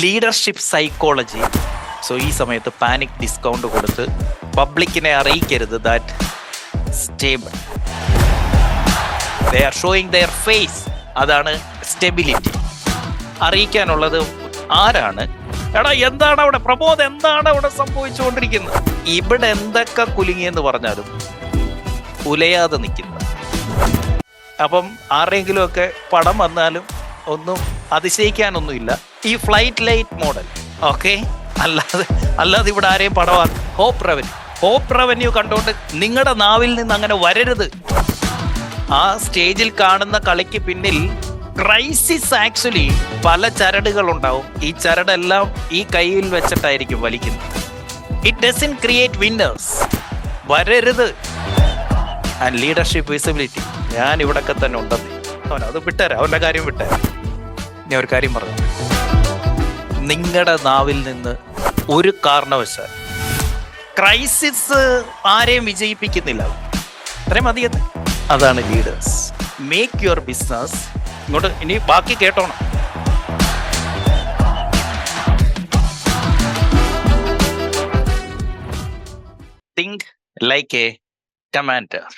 Leadership psychology. So ഈ സമയത്ത് panic discount കൊടുത്ത് പബ്ലിക്കിനെ അറിയിക്കരുത് that stable, they are showing their face. അതാണ് സ്റ്റെബിലിറ്റി. അറിയിക്കാനുള്ളത് ആരാണ്, എടാ എന്താണ് അവിടെ പ്രബോധ്, എന്താണ് അവിടെ സംഭവിച്ചുകൊണ്ടിരിക്കുന്നത്, ഇവിടെ എന്തൊക്കെ കുലുങ്ങിയെന്ന് പറഞ്ഞാലും ഉലയാതെ നിൽക്കുന്നത്. അപ്പം ആരെങ്കിലും ഒക്കെ പടം വന്നാലും ഒന്നും അതിശയിക്കാനൊന്നുമില്ല. ഈ ഫ്ലൈറ്റ് ലൈറ്റ് മോഡൽ ഓക്കെ, അല്ലാതെ ഇവിടെ ആരെയും പടമാണ്. ഹോപ്പ് റവന്യൂ കണ്ടോണ്ട് നിങ്ങളുടെ നാവിൽ നിന്ന് അങ്ങനെ വരരുത്. ആ സ്റ്റേജിൽ കാണുന്ന കളിക്ക് പിന്നിൽ ക്രൈസിസ് ആക്ച്വലി പല ചരടുകൾ ഉണ്ടാവും. ഈ ചരടെല്ലാം ഈ കയ്യിൽ വെച്ചിട്ടായിരിക്കും വലിക്കുന്നത്. It doesn't create winners. വരരുത്. ആൻഡ് ലീഡർഷിപ്പ് വിസിബിലിറ്റി, ഞാൻ ഇവിടൊക്കെ തന്നെ ഉണ്ടെന്ന് അത് വിട്ടേരാ, അവന്റെ കാര്യം വിട്ടേരാ. ഞാൻ ഒരു കാര്യം പറഞ്ഞു, നിങ്ങളുടെ നാവിൽ നിന്ന് ഒരു കാരണവശാൽ ക്രൈസിസ് ആരെയും വിജയിപ്പിക്കുന്നില്ല. അത്രയും അധികം. അതാണ് ലീഡേഴ്സ്. Make your business. ഇങ്ങോട്ട് ഇനി ബാക്കി കേട്ടോണം. Think like a commander.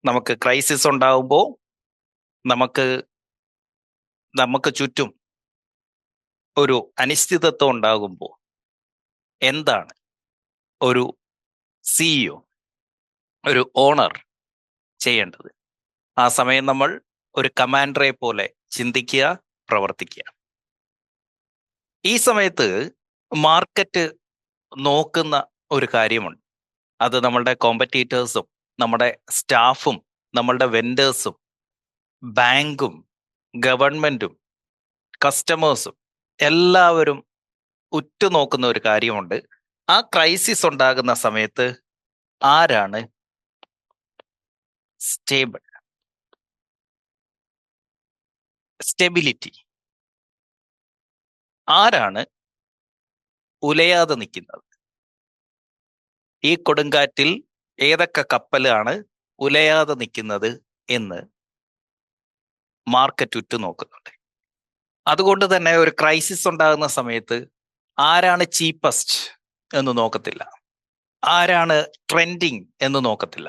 നമുക്ക് ക്രൈസിസ് ഉണ്ടാവുമ്പോൾ നമുക്ക് ചുറ്റും ഒരു അനിശ്ചിതത്വം ഉണ്ടാകുമ്പോൾ എന്താണ് ഒരു സിഇഒ, ഒരു ഓണർ ചെയ്യേണ്ടത്? ആ സമയം നമ്മൾ ഒരു കമാൻഡറെ പോലെ ചിന്തിക്കുക, പ്രവർത്തിക്കുക. ഈ സമയത്ത് മാർക്കറ്റ് നോക്കുന്ന ഒരു കാര്യമുണ്ട്. അത് നമ്മളുടെ കോമ്പറ്റീറ്റേഴ്സും നമ്മുടെ സ്റ്റാഫും നമ്മളുടെ വെൻഡേഴ്സും ബാങ്കും ഗവൺമെന്റും കസ്റ്റമേഴ്സും എല്ലാവരും ഉറ്റുനോക്കുന്ന ഒരു കാര്യമുണ്ട്. ആ ക്രൈസിസ് ഉണ്ടാകുന്ന സമയത്ത് ആരാണ് സ്റ്റെബിലിറ്റി, ആരാണ് ഉലയാതെ നിൽക്കുന്നത്? ഈ കൊടുങ്കാറ്റിൽ ഏതൊക്കെ കപ്പലാണ് ഉലയാതെ നിൽക്കുന്നത് എന്ന് മാർക്കറ്റ് ഉറ്റുനോക്കുന്നുണ്ട്. അതുകൊണ്ട് തന്നെ ഒരു ക്രൈസിസ് ഉണ്ടാകുന്ന സമയത്ത് ആരാണ് ചീപ്പസ്റ്റ് എന്ന് നോക്കത്തില്ല, ആരാണ് ട്രെൻഡിങ് എന്ന് നോക്കത്തില്ല.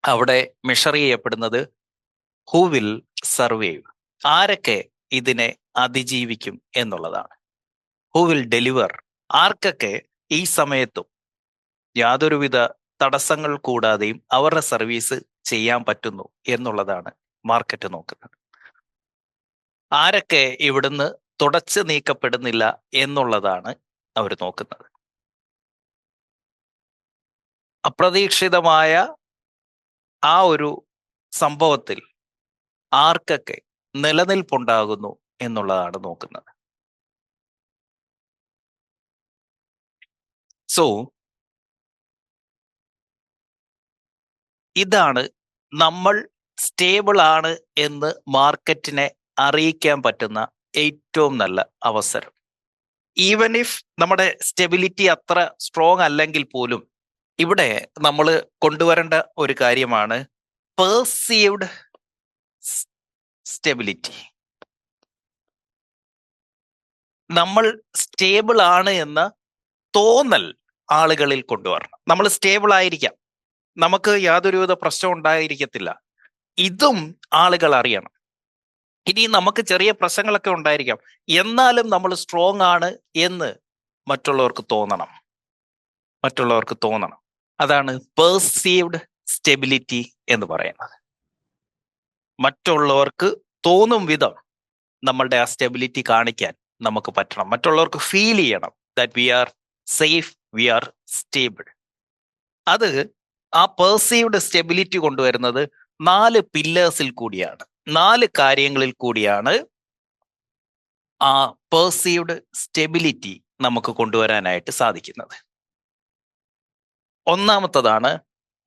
അവിടെ മെഷർ ചെയ്യപ്പെടുന്നത് ഹു വിൽ സർവൈവ്, ആരൊക്കെ ഇതിനെ അതിജീവിക്കും എന്നുള്ളതാണ്. ഹു വിൽ ഡെലിവർ, ആർക്കൊക്കെ ഈ സമയത്തും യാതൊരുവിധ തടസ്സങ്ങൾ കൂടാതെയും അവരുടെ സർവീസ് ചെയ്യാൻ പറ്റുന്നു എന്നുള്ളതാണ് മാർക്കറ്റ് നോക്കുന്നത്. ആരൊക്കെ ഇവിടുന്ന് തുടച്ചു നീക്കപ്പെടുന്നില്ല എന്നുള്ളതാണ് അവർ നോക്കുന്നത്. അപ്രതീക്ഷിതമായ ആ ഒരു സംഭവത്തിൽ ആർക്കൊക്കെ നിലനിൽപ്പുണ്ടാകുന്നു എന്നുള്ളതാണ് നോക്കുന്നത്. സോ ഇതാണ് നമ്മൾ സ്റ്റേബിൾ ആണ് എന്ന് മാർക്കറ്റിനെ അറിയിക്കാൻ പറ്റുന്ന ഏറ്റവും നല്ല അവസരം. ഈവൻ ഇഫ് നമ്മുടെ സ്റ്റെബിലിറ്റി അത്ര സ്ട്രോങ് അല്ലെങ്കിൽ പോലും ഇവിടെ നമ്മൾ കൊണ്ടുവരേണ്ട ഒരു കാര്യമാണ് പെർസീവ്ഡ് സ്റ്റെബിലിറ്റി. നമ്മൾ സ്റ്റേബിൾ ആണ് എന്ന തോന്നൽ ആളുകളിൽ കൊണ്ടുവരണം. നമ്മൾ സ്റ്റേബിൾ ആയിരിക്കാം, നമുക്ക് യാതൊരുവിധ പ്രശ്നം ഉണ്ടായിരിക്കത്തില്ല, ഇതും ആളുകൾ അറിയണം. ഇനി നമുക്ക് ചെറിയ പ്രശ്നങ്ങളൊക്കെ ഉണ്ടായിരിക്കാം, എന്നാലും നമ്മൾ സ്ട്രോങ് ആണ് എന്ന് മറ്റുള്ളവർക്ക് തോന്നണം. അതാണ് പെർസീവ്ഡ് സ്റ്റെബിലിറ്റി എന്ന് പറയുന്നത്. മറ്റുള്ളവർക്ക് തോന്നും വിധം നമ്മളുടെ ആ സ്റ്റെബിലിറ്റി കാണിക്കാൻ നമുക്ക് പറ്റണം. മറ്റുള്ളവർക്ക് ഫീൽ ചെയ്യണം that we are safe, we are stable. അത് ആ പെർസീവ്ഡ് സ്റ്റെബിലിറ്റി കൊണ്ടുവരുന്നത് 4 പില്ലേഴ്സിൽ കൂടിയാണ്, 4 കാര്യങ്ങളിൽ കൂടിയാണ് ആ പെർസീവ്ഡ് സ്റ്റെബിലിറ്റി നമുക്ക് കൊണ്ടുവരാനായിട്ട് സാധിക്കുന്നത്. ഒന്നാമത്തതാണ്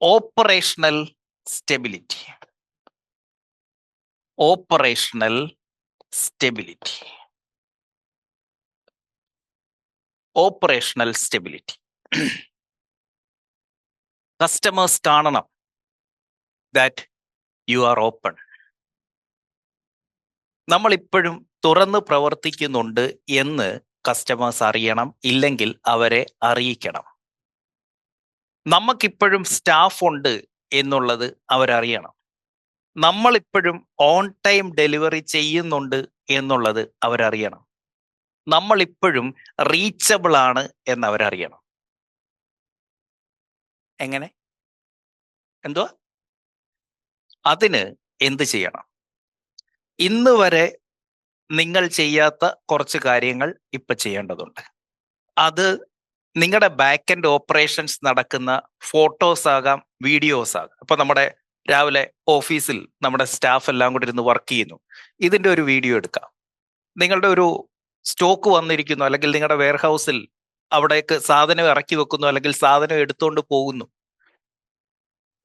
ഓപ്പറേഷണൽ സ്റ്റെബിലിറ്റി. കസ്റ്റമേഴ്സ് കാണണം ദാറ്റ് യു ആർ ഓപ്പൺ. നമ്മൾ ഇപ്പോഴും തുറന്ന് പ്രവർത്തിക്കുന്നുണ്ട് എന്ന് കസ്റ്റമേഴ്സ് അറിയണം, ഇല്ലെങ്കിൽ അവരെ അറിയിക്കണം. നമുക്കിപ്പോഴും സ്റ്റാഫ് ഉണ്ട് എന്നുള്ളത് അവരറിയണം. നമ്മളിപ്പോഴും ഓൺ ടൈം ഡെലിവറി ചെയ്യുന്നുണ്ട് എന്നുള്ളത് അവരറിയണം. നമ്മളിപ്പോഴും റീച്ചബിൾ ആണ് എന്നവരറിയണം. എങ്ങനെ? എന്തുവാ? അതിന് എന്ത് ചെയ്യണം? ഇന്ന് വരെ നിങ്ങൾ ചെയ്യാത്ത കുറച്ച് കാര്യങ്ങൾ ഇപ്പൊ ചെയ്യേണ്ടതുണ്ട്. അത് നിങ്ങളുടെ ബാക്ക് എൻഡ് ഓപ്പറേഷൻസ് നടക്കുന്ന ഫോട്ടോസ് ആകാം, വീഡിയോസ് ആകാം. ഇപ്പൊ നമ്മുടെ രാവിലെ ഓഫീസിൽ നമ്മുടെ സ്റ്റാഫ് എല്ലാം കൂടി ഇരുന്ന് വർക്ക് ചെയ്യുന്നു. ഇതിന്റെ ഒരു വീഡിയോ എടുക്കാം. നിങ്ങളുടെ ഒരു സ്റ്റോക്ക് വന്നിരിക്കുന്നു, അല്ലെങ്കിൽ നിങ്ങളുടെ വെയർഹൗസിൽ അവിടേക്ക് സാധനം ഇറക്കി വെക്കുന്നു, അല്ലെങ്കിൽ സാധനം എടുത്തുകൊണ്ട് പോകുന്നു,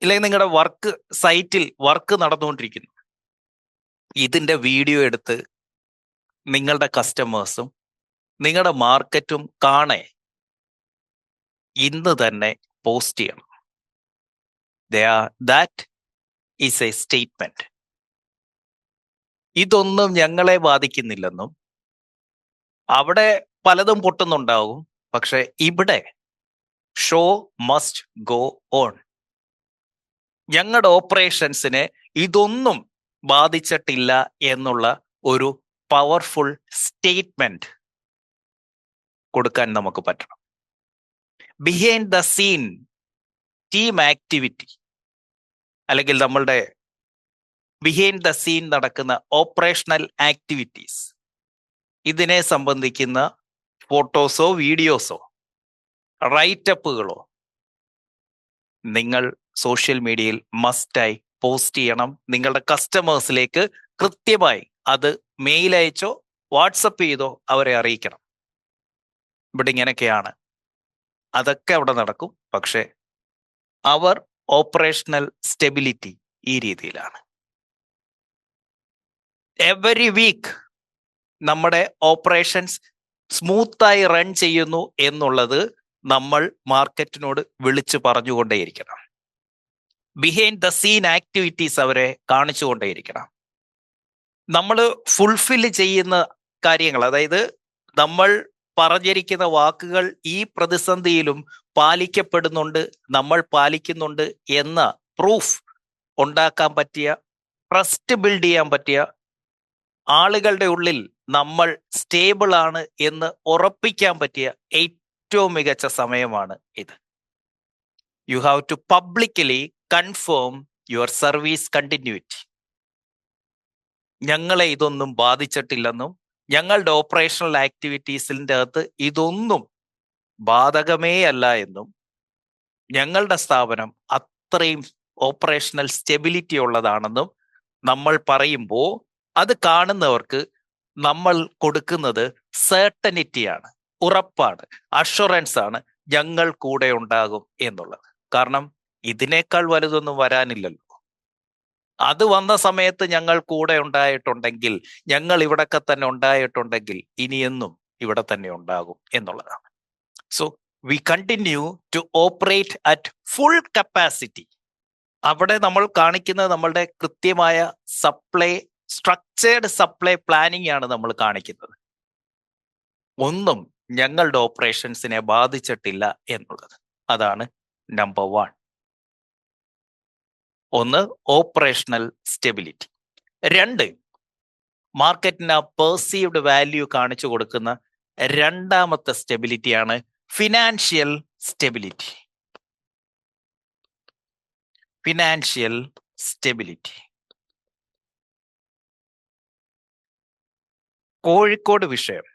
ഇല്ലെങ്കിൽ നിങ്ങളുടെ വർക്ക് സൈറ്റിൽ വർക്ക് നടന്നുകൊണ്ടിരിക്കുന്നു. ഇതിന്റെ വീഡിയോ എടുത്ത് നിങ്ങളുടെ കസ്റ്റമേഴ്സും നിങ്ങളുടെ മാർക്കറ്റും കാണേ ഇന്ന് തന്നെ പോസ്റ്റ് ചെയ്യണം. That is A statement. ഇതൊന്നും ഞങ്ങളെ ബാധിക്കുന്നില്ലെന്നും, അവിടെ പലതും പൊട്ടുന്നുണ്ടാവും, പക്ഷെ ഇവിടെ ഷോ മസ്റ്റ് ഗോ ഓൺ. ഞങ്ങളുടെ ഓപ്പറേഷൻസിനെ ഇതൊന്നും ബാധിച്ചിട്ടില്ല എന്നുള്ള ഒരു പവർഫുൾ സ്റ്റേറ്റ്മെന്റ് കൊടുക്കാൻ നമുക്ക് പറ്റണം. Behind the scene team activity, അല്ലെങ്കിൽ നമ്മളുടെ ബിഹൈൻഡ് ദ സീൻ നടക്കുന്ന ഓപ്പറേഷണൽ ആക്ടിവിറ്റീസ്, ഇതിനെ സംബന്ധിക്കുന്ന ഫോട്ടോസോ വീഡിയോസോ റൈറ്റപ്പുകളോ നിങ്ങൾ സോഷ്യൽ മീഡിയയിൽ മസ്റ്റായി പോസ്റ്റ് ചെയ്യണം. നിങ്ങളുടെ കസ്റ്റമേഴ്സിലേക്ക് കൃത്യമായി അത് മെയിൽ അയച്ചോ വാട്സപ്പ് ചെയ്തോ അവരെ അറിയിക്കണം. ഇവിടെ ഇങ്ങനെയൊക്കെയാണ്, അതൊക്കെ അവിടെ നടക്കും. പക്ഷെ അവർ ഓപ്പറേഷണൽ സ്റ്റെബിലിറ്റി ഈ രീതിയിലാണ്. എവറി വീക്ക് നമ്മുടെ ഓപ്പറേഷൻസ് സ്മൂത്തായി റൺ ചെയ്യുന്നു എന്നുള്ളത് നമ്മൾ മാർക്കറ്റിനോട് വിളിച്ചു പറഞ്ഞുകൊണ്ടേയിരിക്കണം. ബിഹൈൻഡ് ദ സീൻ ആക്ടിവിറ്റീസ് അവരെ കാണിച്ചുകൊണ്ടേയിരിക്കണം. നമ്മൾ ഫുൾഫിൽ ചെയ്യുന്ന കാര്യങ്ങൾ, അതായത് നമ്മൾ പറഞ്ഞിരിക്കുന്ന വാക്കുകൾ ഈ പ്രതിസന്ധിയിലും പാലിക്കപ്പെടുന്നുണ്ട്, നമ്മൾ പാലിക്കുന്നുണ്ട് എന്ന പ്രൂഫ് ഉണ്ടാക്കാൻ പറ്റിയ, ട്രസ്റ്റ് ബിൽഡ് ചെയ്യാൻ പറ്റിയ, ആളുകളുടെ ഉള്ളിൽ നമ്മൾ സ്റ്റേബിൾ ആണ് എന്ന് ഉറപ്പിക്കാൻ പറ്റിയ ഏറ്റവും മികച്ച സമയമാണ് ഇത്. You have to publicly confirm your service continuity. ഞങ്ങളെ ഇതൊന്നും ബാധിച്ചിട്ടില്ലെന്നും, ഞങ്ങളുടെ ഓപ്പറേഷണൽ ആക്ടിവിറ്റീസിൻ്റെ അകത്ത് ഇതൊന്നും ബാധകമേ അല്ല എന്നും, ഞങ്ങളുടെ സ്ഥാപനം അത്രയും ഓപ്പറേഷണൽ സ്റ്റെബിലിറ്റി ഉള്ളതാണെന്നും നമ്മൾ പറയുമ്പോൾ അത് കാണുന്നവർക്ക് നമ്മൾ കൊടുക്കുന്നത് സർട്ടനിറ്റിയാണ്, ഉറപ്പാണ്, അഷുറൻസ് ആണ്, ഞങ്ങൾ കൂടെ ഉണ്ടാകും എന്നുള്ളത്. കാരണം ഇതിനേക്കാൾ വലുതൊന്നും വരാനില്ലല്ലോ. അത് വന്ന സമയത്ത് ഞങ്ങൾ കൂടെ ഉണ്ടായിട്ടുണ്ടെങ്കിൽ, ഞങ്ങൾ ഇവിടൊക്കെ തന്നെ ഉണ്ടായിട്ടുണ്ടെങ്കിൽ, ഇനിയെന്നും ഇവിടെ തന്നെ ഉണ്ടാകും എന്നുള്ളതാണ്. So we continue to operate at full capacity. അവിടെ നമ്മൾ കാണിക്കുന്നത് നമ്മളുടെ കൃത്യമായ സപ്ലൈ, സ്ട്രക്ചേർഡ് സപ്ലൈ പ്ലാനിങ് ആണ് നമ്മൾ കാണിക്കുന്നത്. ഒന്നും ഞങ്ങളുടെ ഓപ്പറേഷൻസിനെ ബാധിച്ചിട്ടില്ല എന്നുള്ളത്. അതാണ് നമ്പർ 1. ഒന്ന്, ഓപ്പറേഷണൽ സ്റ്റെബിലിറ്റി. 2, മാർക്കറ്റിന് പെർസീവ്ഡ് വാല്യൂ കാണിച്ചു കൊടുക്കുന്ന രണ്ടാമത്തെ സ്റ്റെബിലിറ്റിയാണ് financial stability. Financial stability. Kozhikode വിഷയം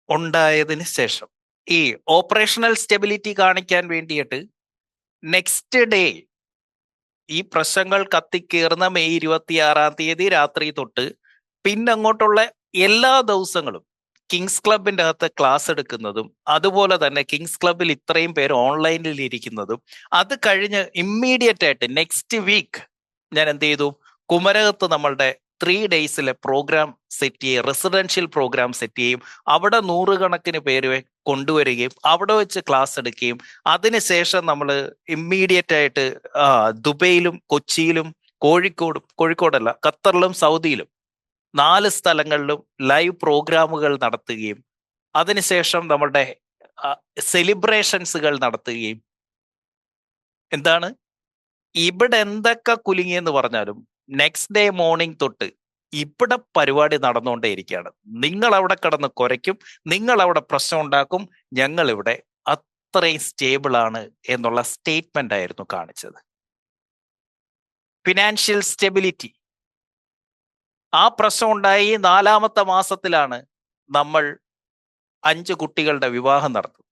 ഉണ്ടായതിന് ശേഷം ഈ ഓപ്പറേഷണൽ സ്റ്റെബിലിറ്റി കാണിക്കാൻ വേണ്ടിയിട്ട് നെക്സ്റ്റ് ഡേ ഈ പ്രശ്നങ്ങൾ കത്തിക്കേറുന്ന മെയ് 26-ാം തീയതി രാത്രി തൊട്ട് പിന്നങ്ങോട്ടുള്ള എല്ലാ ദിവസങ്ങളും കിങ്സ് ക്ലബിൻ്റെ അകത്ത് ക്ലാസ് എടുക്കുന്നതും, അതുപോലെ തന്നെ കിങ്സ് ക്ലബിൽ ഇത്രയും പേര് ഓൺലൈനിൽ ഇരിക്കുന്നതും, അത് കഴിഞ്ഞ് ഇമ്മീഡിയറ്റ് ആയിട്ട് നെക്സ്റ്റ് വീക്ക് ഞാൻ എന്ത് ചെയ്തു, കുമരകത്ത് നമ്മളുടെ 3 ഡേയ്സിലെ പ്രോഗ്രാം സെറ്റ് ചെയ്യും, റെസിഡൻഷ്യൽ പ്രോഗ്രാം സെറ്റ് ചെയ്യും. അവിടെ നൂറുകണക്കിന് പേര് കൊണ്ടുവരികയും അവിടെ വെച്ച് ക്ലാസ് എടുക്കുകയും അതിനുശേഷം നമ്മൾ ഇമ്മീഡിയറ്റ് ആയിട്ട് ദുബൈയിലും കൊച്ചിയിലും കോഴിക്കോടല്ല, ഖത്തറിലും സൗദിയിലും 4 സ്ഥലങ്ങളിലും ലൈവ് പ്രോഗ്രാമുകൾ നടത്തുകയും അതിനുശേഷം നമ്മളുടെ സെലിബ്രേഷൻസുകൾ നടത്തുകയും എന്താണ് ഇവിടെ എന്തൊക്കെ കുലുങ്ങിയെന്ന് പറഞ്ഞാലും നെക്സ്റ്റ് ഡേ മോർണിംഗ് തൊട്ട് ഇവിടെ പരിപാടി നടന്നുകൊണ്ടേയിരിക്കുകയാണ്. നിങ്ങൾ അവിടെ കിടന്ന് കുരയ്ക്കും, നിങ്ങൾ അവിടെ പ്രശ്നം ഉണ്ടാക്കും, ഞങ്ങൾ ഇവിടെ അത്രയും സ്റ്റേബിൾ ആണ് എന്നുള്ള സ്റ്റേറ്റ്മെന്റ് ആയിരുന്നു കാണിച്ചത്. Financial stability. ആ പ്രശ്നം ഉണ്ടായി 4ാമത്തെ മാസത്തിലാണ് നമ്മൾ 5 കുട്ടികളുടെ വിവാഹം നടത്തുന്നത്.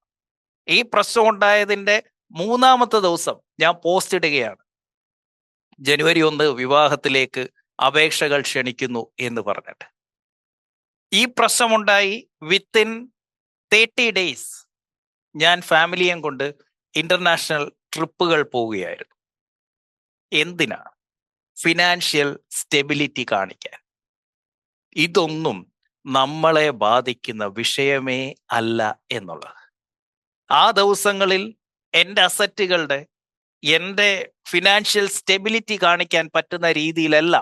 ഈ പ്രശ്നം ഉണ്ടായതിന്റെ 3ാമത്തെ ദിവസം ഞാൻ പോസ്റ്റ് ഇടുകയാണ്, ജനുവരി 1 വിവാഹത്തിലേക്ക് അപേക്ഷകൾ ക്ഷണിക്കുന്നു എന്ന് പറഞ്ഞിട്ട്. ഈ പ്രശ്നമുണ്ടായി വിത്തിൻ 30 ഡേയ്സ് ഞാൻ ഫാമിലിയും കൊണ്ട് ഇന്റർനാഷണൽ ട്രിപ്പുകൾ പോവുകയായിരുന്നു. എന്തിനാ? ഫിനാൻഷ്യൽ സ്റ്റെബിലിറ്റി കാണിക്കാൻ. ഇതൊന്നും നമ്മളെ ബാധിക്കുന്ന വിഷയമേ അല്ല എന്നുള്ളത്. ആ ദിവസങ്ങളിൽ എൻ്റെ അസറ്റുകളുടെ, എൻ്റെ ഫിനാൻഷ്യൽ സ്റ്റെബിലിറ്റി കാണിക്കാൻ പറ്റുന്ന രീതിയിലല്ല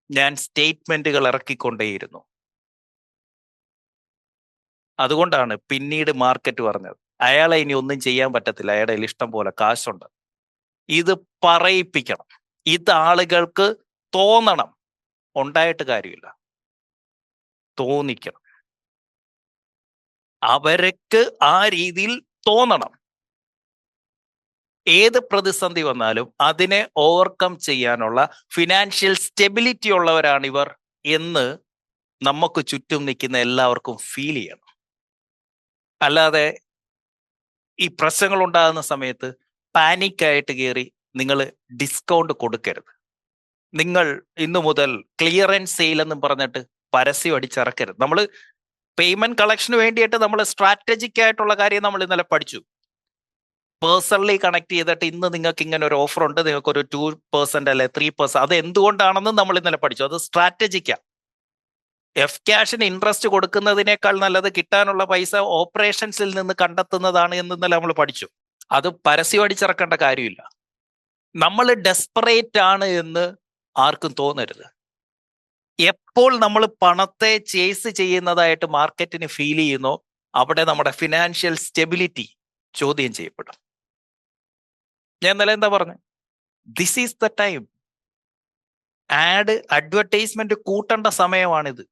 ഞാൻ സ്റ്റേറ്റ്മെന്റുകൾ ഇറക്കിക്കൊണ്ടേയിരുന്നു. അതുകൊണ്ടാണ് പിന്നീട് മാർക്കറ്റ് പറഞ്ഞത് അയാളെ ഇനി ഒന്നും ചെയ്യാൻ പറ്റത്തില്ല, അയാളുടെ കയ്യിൽ ഇഷ്ടം പോലെ കാശുണ്ട്. ഇത് പറയിപ്പിക്കണം, ഇത് ആളുകൾക്ക് തോന്നണം. ഉണ്ടായിട്ട് കാര്യമില്ല, തോന്നിക്കണം. അവർക്ക് ആ രീതിയിൽ തോന്നണം. ഏത് പ്രതിസന്ധി വന്നാലും അതിനെ ഓവർകം ചെയ്യാനുള്ള ഫിനാൻഷ്യൽ സ്റ്റെബിലിറ്റി ഉള്ളവരാണ് ഇവർ എന്ന് നമുക്ക് ചുറ്റും നിൽക്കുന്ന എല്ലാവർക്കും ഫീൽ ചെയ്യണം. അല്ലാതെ ഈ പ്രശ്നങ്ങൾ ഉണ്ടാകുന്ന സമയത്ത് പാനിക്കായിട്ട് കയറി നിങ്ങൾ ഡിസ്കൗണ്ട് കൊടുക്കരുത്. നിങ്ങൾ ഇന്നു മുതൽ ക്ലിയറൻസ് സെയിൽ എന്നും പറഞ്ഞിട്ട് പരസ്യം അടിച്ചിറക്കരുത്. നമ്മൾ പേയ്മെന്റ് കളക്ഷന് വേണ്ടിയിട്ട് നമ്മൾ സ്ട്രാറ്റജിക് ആയിട്ടുള്ള കാര്യം നമ്മൾ ഇന്നലെ പഠിച്ചു. പേഴ്സണലി കണക്ട് ചെയ്തിട്ട് ഇന്ന് നിങ്ങൾക്ക് ഇങ്ങനെ ഒരു ഓഫർ ഉണ്ട്, നിങ്ങൾക്ക് ഒരു 2% അല്ലെ 3%, അത് എന്തുകൊണ്ടാണെന്ന് നമ്മൾ ഇന്നലെ പഠിച്ചു. അത് സ്ട്രാറ്റജിക്കാ. എഫ് ക്യാഷിന് ഇൻട്രസ്റ്റ് കൊടുക്കുന്നതിനേക്കാൾ നല്ലത് കിട്ടാനുള്ള പൈസ ഓപ്പറേഷൻസിൽ നിന്ന് കണ്ടെത്തുന്നതാണ് എന്ന് ഇന്നലെ നമ്മൾ പഠിച്ചു. അത് പരസ്യം അടിച്ചിറക്കേണ്ട കാര്യമില്ല. നമ്മൾ ഡെസ്പറേറ്റ് ആണ് എന്ന് ആർക്കും തോന്നരുത്. എപ്പോൾ നമ്മൾ പണത്തെ ചേസ് ചെയ്യുന്നതായിട്ട് മാർക്കറ്റിന് ഫീൽ ചെയ്യുന്നോ അവിടെ നമ്മുടെ ഫിനാൻഷ്യൽ സ്റ്റെബിലിറ്റി ചോദ്യം ചെയ്യപ്പെടും. ഞാൻ ഇന്നലെ എന്താ പറഞ്ഞു? This is the time. Advertisement കൂട്ടേണ്ട സമയമാണിത്.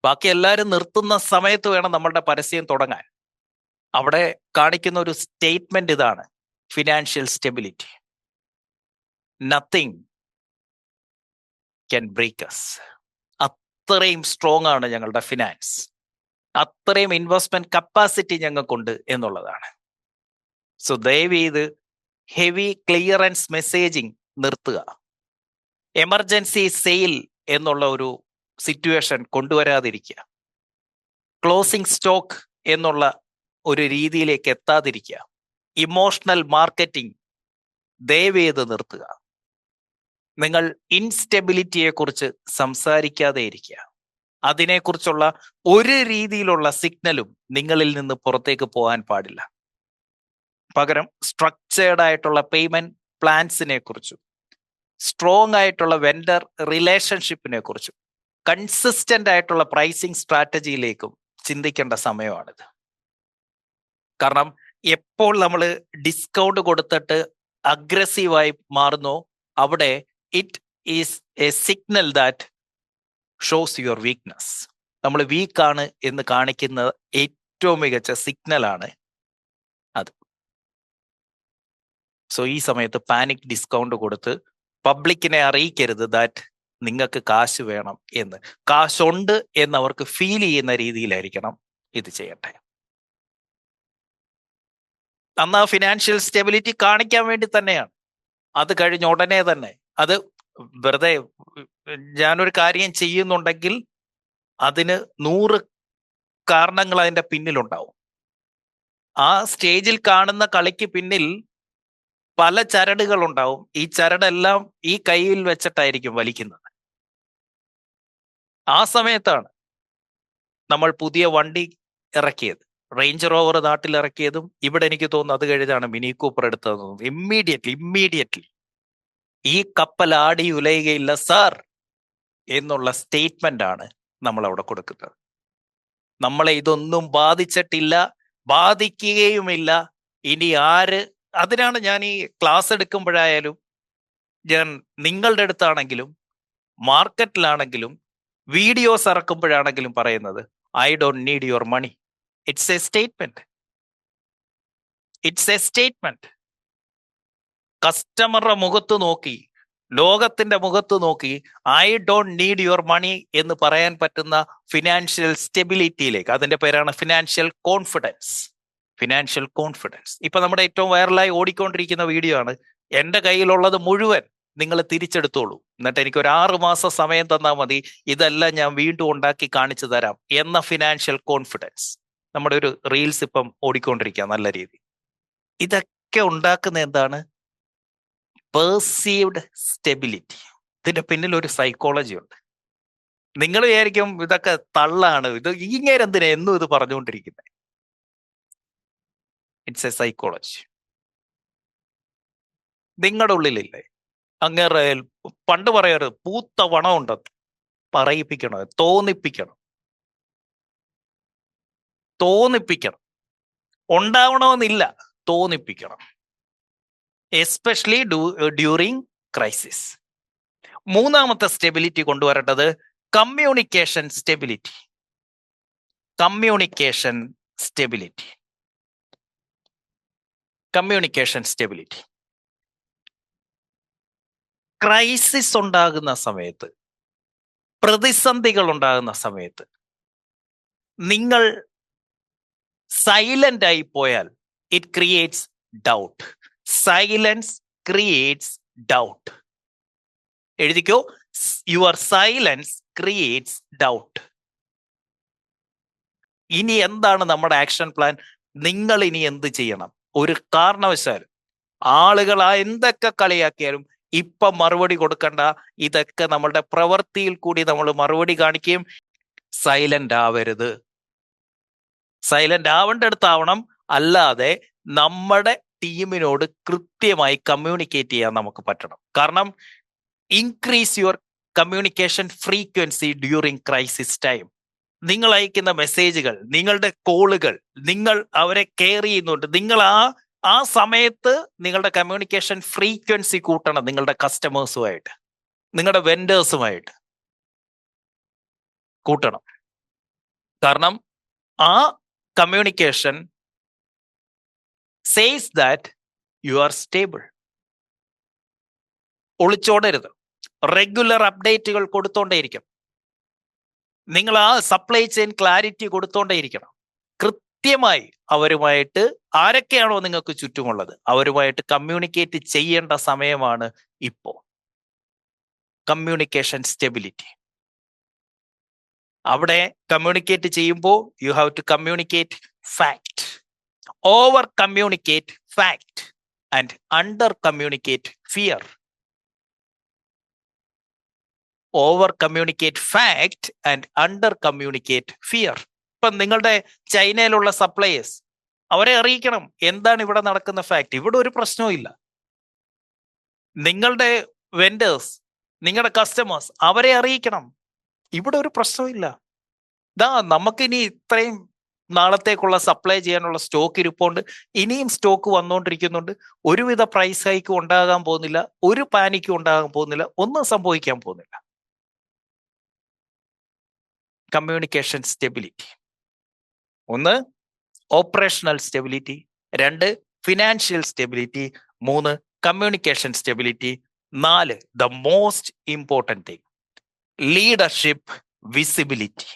ബാക്കി എല്ലാവരും നിർത്തുന്ന സമയത്ത് വേണം നമ്മളുടെ പരസ്യം തുടങ്ങാൻ. അവിടെ കാണിക്കുന്ന ഒരു സ്റ്റേറ്റ്മെന്റ് ഇതാണ്: financial stability. Nothing can break us. അത്രയും സ്ട്രോങ് ആണ് ഞങ്ങളുടെ ഫിനാൻസ്, അത്രയും ഇൻവെസ്റ്റ്മെന്റ് കപ്പാസിറ്റി ഞങ്ങൾക്കുണ്ട് എന്നുള്ളതാണ്. സോ ദയവ് ചെയ്ത് ഹെവി ക്ലിയറൻസ് മെസ്സേജിങ് നിർത്തുക. എമർജൻസി സെയിൽ എന്നുള്ള ഒരു സിറ്റുവേഷൻ കൊണ്ടുവരാതിരിക്കുക. ക്ലോസിംഗ് സ്റ്റോക്ക് എന്നുള്ള ഒരു രീതിയിലേക്ക് എത്താതിരിക്കുക. ഇമോഷണൽ മാർക്കറ്റിംഗ് ദയവ് ചെയ്ത് നിർത്തുക. നിങ്ങൾ ഇൻസ്റ്റെബിലിറ്റിയെ കുറിച്ച് സംസാരിക്കാതെ ഇരിക്കുക. അതിനെക്കുറിച്ചുള്ള ഒരു രീതിയിലുള്ള സിഗ്നലും നിങ്ങളിൽ നിന്ന് പുറത്തേക്ക് പോകാൻ പാടില്ല. പകരം സ്ട്രക്ചേർഡ് ആയിട്ടുള്ള പേയ്മെന്റ് പ്ലാൻസിനെ കുറിച്ചും സ്ട്രോങ് ആയിട്ടുള്ള വെൻഡർ റിലേഷൻഷിപ്പിനെ കുറിച്ചും കൺസിസ്റ്റന്റ് ആയിട്ടുള്ള പ്രൈസിങ് സ്ട്രാറ്റജിയിലേക്കും ചിന്തിക്കേണ്ട സമയമാണിത്. കാരണം എപ്പോൾ നമ്മൾ ഡിസ്കൗണ്ട് കൊടുത്തിട്ട് അഗ്രസീവായി മാറുന്നോ അവിടെ it is A signal that shows your weakness. നമ്മൾ വീക്കാണ് എന്ന് കാണിക്കുന്ന ഏറ്റവും മികച്ച സിഗ്നലാണ് അത്. സോ ഈ സമയത്ത് പാനിക് ഡിസ്കൗണ്ട് കൊടുത്ത് പബ്ലിക്കിനെ അറിയിക്കരുത് ദാറ്റ് നിങ്ങൾക്ക് കാശ് വേണം എന്ന്. കാശുണ്ട് എന്നവർക്ക് ഫീൽ ചെയ്യുന്ന രീതിയിലായിരിക്കണം ഇത് ചെയ്യട്ടെ. അന്ന് ആ ഫിനാൻഷ്യൽ സ്റ്റെബിലിറ്റി കാണിക്കാൻ വേണ്ടി തന്നെയാണ്. അത് കഴിഞ്ഞ ഉടനെ തന്നെ അത് വെറുതെ ഞാനൊരു കാര്യം ചെയ്യുന്നുണ്ടെങ്കിൽ അതിന് 100 കാരണങ്ങൾ അതിൻ്റെ പിന്നിലുണ്ടാവും. ആ സ്റ്റേജിൽ കാണുന്ന കളിക്ക് പിന്നിൽ പല ചരടുകൾ ഉണ്ടാവും. ഈ ചരടെല്ലാം ഈ കയ്യിൽ വെച്ചിട്ടായിരിക്കും വലിക്കുന്നത്. ആ സമയത്താണ് നമ്മൾ പുതിയ വണ്ടി ഇറക്കിയത്. റേഞ്ച് റോവർ നാട്ടിൽ ഇറക്കിയതും ഇവിടെ എനിക്ക് തോന്നുന്നു അത് കഴിഞ്ഞാണ് മിനി കൂപ്പർ എടുത്തതെന്ന് തോന്നുന്നു. ഇമ്മീഡിയറ്റ്ലി ഈ കപ്പൽ ആടി ഉലയുകയില്ല സാർ എന്നുള്ള സ്റ്റേറ്റ്മെന്റ് ആണ് നമ്മൾ അവിടെ കൊടുക്കുന്നത്. നമ്മളെ ഇതൊന്നും ബാധിച്ചിട്ടില്ല, ബാധിക്കുകയുമില്ല. ഇനി ആര്, അതിനാണ് ഞാൻ ഈ ക്ലാസ് എടുക്കുമ്പോഴായാലും, ഞാൻ നിങ്ങളുടെ അടുത്താണെങ്കിലും മാർക്കറ്റിലാണെങ്കിലും വീഡിയോസ് ഇറക്കുമ്പോഴാണെങ്കിലും പറയുന്നത്, I don't need your money. It's a statement. കസ്റ്റമറുടെ മുഖത്ത് നോക്കി, ലോകത്തിന്റെ മുഖത്ത് നോക്കി I don't need your money എന്ന് പറയാൻ പറ്റുന്ന ഫിനാൻഷ്യൽ സ്റ്റെബിലിറ്റിയിലേക്ക്, അതിന്റെ പേരാണ് ഫിനാൻഷ്യൽ കോൺഫിഡൻസ്. ഇപ്പൊ നമ്മുടെ ഏറ്റവും വൈറലായി ഓടിക്കൊണ്ടിരിക്കുന്ന വീഡിയോ ആണ്, എന്റെ കയ്യിലുള്ളത് മുഴുവൻ നിങ്ങൾ തിരിച്ചെടുത്തോളൂ, എന്നിട്ട് എനിക്ക് ഒരു 6 മാസം സമയം തന്നാൽ മതി, ഇതെല്ലാം ഞാൻ വീണ്ടും ഉണ്ടാക്കി കാണിച്ചു തരാം എന്ന ഫിനാൻഷ്യൽ കോൺഫിഡൻസ്. നമ്മുടെ ഒരു റീൽസ് ഇപ്പം ഓടിക്കൊണ്ടിരിക്കുക നല്ല രീതി. ഇതൊക്കെ ഉണ്ടാക്കുന്ന എന്താണ്? Perceived stability. ഇതിന്റെ പിന്നിൽ ഒരു സൈക്കോളജി ഉണ്ട്. നിങ്ങൾ വിചാരിക്കും ഇതൊക്കെ തള്ളാണ്, ഇത് ഇങ്ങേരെന്തിനാ എന്നും ഇത് പറഞ്ഞുകൊണ്ടിരിക്കുന്നത്. It's A psychology. നിങ്ങളുടെ ഉള്ളിലില്ലേ അങ്ങേറെ പണ്ട് പറയാറ് പൂത്ത വണം ഉണ്ടെന്ന് പറയിപ്പിക്കണം, തോന്നിപ്പിക്കണം. ഉണ്ടാവണമെന്നില്ല, തോന്നിപ്പിക്കണം. Especially during crisis. മൂന്നാമത്തെ സ്റ്റെബിലിറ്റി കൊണ്ടുവരേണ്ടത് കമ്മ്യൂണിക്കേഷൻ സ്റ്റെബിലിറ്റി. ക്രൈസിസ് ഉണ്ടാകുന്ന സമയത്ത്, പ്രതിസന്ധികൾ ഉണ്ടാകുന്ന സമയത്ത് നിങ്ങൾ സൈലന്റ് ആയി പോയാൽ it creates doubt. Silence creates doubt. എഴുതിക്കോ, യുവർ സൈലൻസ് ക്രിയേറ്റ്സ് ഡൗട്ട്. ഇനി എന്താണ് നമ്മുടെ ആക്ഷൻ പ്ലാൻ? നിങ്ങൾ ഇനി എന്ത് ചെയ്യണം? ഒരു കാരണവശാലും ആളുകൾ എന്തൊക്കെ കളിയാക്കിയാലും ഇപ്പൊ മറുപടി കൊടുക്കണ്ട. ഇതൊക്കെ നമ്മളുടെ പ്രവൃത്തിയിൽ കൂടി നമ്മൾ മറുപടി കാണിക്കുകയും. സൈലന്റ് ആവരുത്. സൈലന്റ് ആവേണ്ടടുത്താവണം. അല്ലാതെ നമ്മുടെ ടീമിനോട് കൃത്യമായി കമ്മ്യൂണിക്കേറ്റ് ചെയ്യാൻ നമുക്ക് പറ്റണം. കാരണം increase your communication frequency during crisis time. നിങ്ങൾ അയക്കുന്ന മെസ്സേജുകൾ, നിങ്ങളുടെ കോളുകൾ, നിങ്ങൾ അവരെ കെയർ ചെയ്യുന്നുണ്ട്. നിങ്ങൾ ആ സമയത്ത് നിങ്ങളുടെ കമ്മ്യൂണിക്കേഷൻ ഫ്രീക്വൻസി കൂട്ടണം. നിങ്ങളുടെ കസ്റ്റമേഴ്സുമായിട്ട്, നിങ്ങളുടെ വെൻഡേഴ്സുമായിട്ട് കൂട്ടണം. കാരണം ആ communication says that you are stable. ഒളിച്ചോടരുത്. റെഗുലർ അപ്ഡേറ്റുകൾ കൊടുത്തോണ്ടേയിരിക്കണം. നിങ്ങൾ ആ സപ്ലൈ ചെയിൻ ക്ലാരിറ്റി കൊടുത്തോണ്ടേയിരിക്കണം. കൃത്യമായി അവരുമായിട്ട്, ആരൊക്കെയാണോ നിങ്ങൾക്ക് ചുറ്റുമുള്ളത് അവരുമായിട്ട് കമ്മ്യൂണിക്കേറ്റ് ചെയ്യേണ്ട സമയമാണ് ഇപ്പോ. Communication stability. അവിടെ കമ്മ്യൂണിക്കേറ്റ് ചെയ്യുമ്പോൾ you have to communicate fact. Over communicate fact and under communicate fear. Over communicate fact and under communicate fear. ഇപ്പം നിങ്ങളുടെ ചൈനയിലുള്ള സപ്ലയേഴ്സ്, അവരെ അറിയിക്കണം എന്താണ് ഇവിടെ നടക്കുന്ന ഫാക്ട്. ഇവിടെ ഒരു പ്രശ്നവും ഇല്ല. നിങ്ങളുടെ വെൻഡേഴ്സ്, നിങ്ങളുടെ കസ്റ്റമേഴ്സ്, അവരെ അറിയിക്കണം ഇവിടെ ഒരു പ്രശ്നവും ഇല്ല. നമുക്കിനി ഇത്രയും നാളത്തേക്കുള്ള സപ്ലൈ ചെയ്യാനുള്ള സ്റ്റോക്ക് ഇരിപ്പുണ്ട്, ഇനിയും സ്റ്റോക്ക് വന്നുകൊണ്ടിരിക്കുന്നുണ്ട്. ഒരുവിധ പ്രൈസ് ഹൈക്കും ഉണ്ടാകാൻ പോകുന്നില്ല, ഒരു പാനിക്കും ഉണ്ടാകാൻ പോകുന്നില്ല, ഒന്നും സംഭവിക്കാൻ പോകുന്നില്ല. Communication stability. 1 operational stability, 2 financial stability, 3 communication stability, 4 the most important thing, leadership visibility.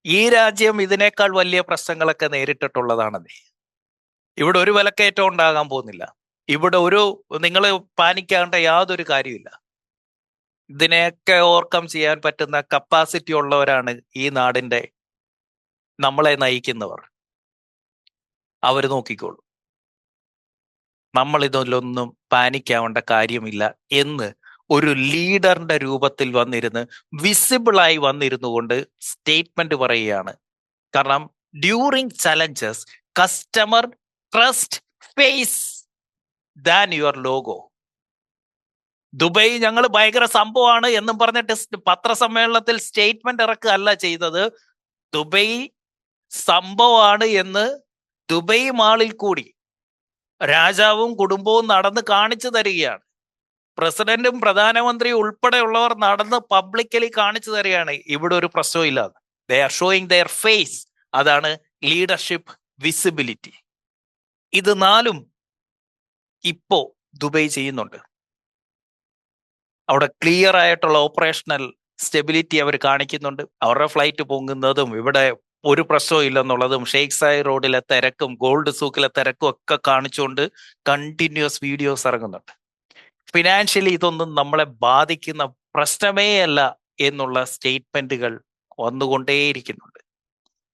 ഈ രാജ്യം ഇതിനേക്കാൾ വലിയ പ്രശ്നങ്ങളൊക്കെ നേരിട്ടിട്ടുള്ളതാണെന്നേ. ഇവിടെ ഒരു വിലക്കയറ്റം ഉണ്ടാകാൻ പോകുന്നില്ല. ഇവിടെ നിങ്ങൾ പാനിക്കാണ്ട യാതൊരു കാര്യമില്ല. ഇതിനെയൊക്കെ ഓവർകം ചെയ്യാൻ പറ്റുന്ന കപ്പാസിറ്റി ഉള്ളവരാണ് ഈ നാടിന്റെ നമ്മളെ നയിക്കുന്നവർ. അവർ നോക്കിക്കോളൂ. നമ്മൾ ഇതിലൊന്നും പാനിക് ആവേണ്ട കാര്യമില്ല എന്ന് ഒരു ലീഡറിന്റെ രൂപത്തിൽ വന്നിരുന്ന് വിസിബിളായി വന്നിരുന്നു കൊണ്ട് സ്റ്റേറ്റ്മെന്റ് പറയുകയാണ്. കാരണം during challenges customer trust face than your logo. Dubai ഞങ്ങൾ ഭയങ്കര സംഭവമാണ് എന്നും പറഞ്ഞിട്ട് പത്രസമ്മേളനത്തിൽ സ്റ്റേറ്റ്മെന്റ് ഇറക്കുകയല്ല ചെയ്തത്. ദുബൈ സംഭവമാണ് എന്ന് ദുബൈ മാളിൽ കൂടി രാജാവും കുടുംബവും നടന്ന് കാണിച്ചു തരികയാണ്. പ്രസിഡന്റും പ്രധാനമന്ത്രിയും ഉൾപ്പെടെയുള്ളവർ നടന്ന് പബ്ലിക്കലി കാണിച്ചു തരികയാണ് ഇവിടെ ഒരു പ്രശ്നവും ഇല്ലാതെ. They are showing their face. അതാണ് ലീഡർഷിപ്പ് വിസിബിലിറ്റി. ഇത് നാലും ഇപ്പോ ദുബൈ ചെയ്യുന്നുണ്ട്. അവിടെ ക്ലിയർ ആയിട്ടുള്ള ഓപ്പറേഷണൽ സ്റ്റെബിലിറ്റി അവർ കാണിക്കുന്നുണ്ട്. അവരുടെ ഫ്ലൈറ്റ് പൊങ്ങുന്നതും ഇവിടെ ഒരു പ്രശ്നവും ഇല്ലെന്നുള്ളതും ഷെയ്ഖ് സായി റോഡിലെ തിരക്കും ഗോൾഡ് സൂക്കിലെ തിരക്കും ഒക്കെ കാണിച്ചുകൊണ്ട് കണ്ടിന്യൂസ് വീഡിയോസ് ഇറങ്ങുന്നുണ്ട്. ഫിനാൻഷ്യലി ഇതൊന്നും നമ്മളെ ബാധിക്കുന്ന പ്രശ്നമേ അല്ല എന്നുള്ള സ്റ്റേറ്റ്മെന്റുകൾ വന്നുകൊണ്ടേയിരിക്കുന്നുണ്ട്.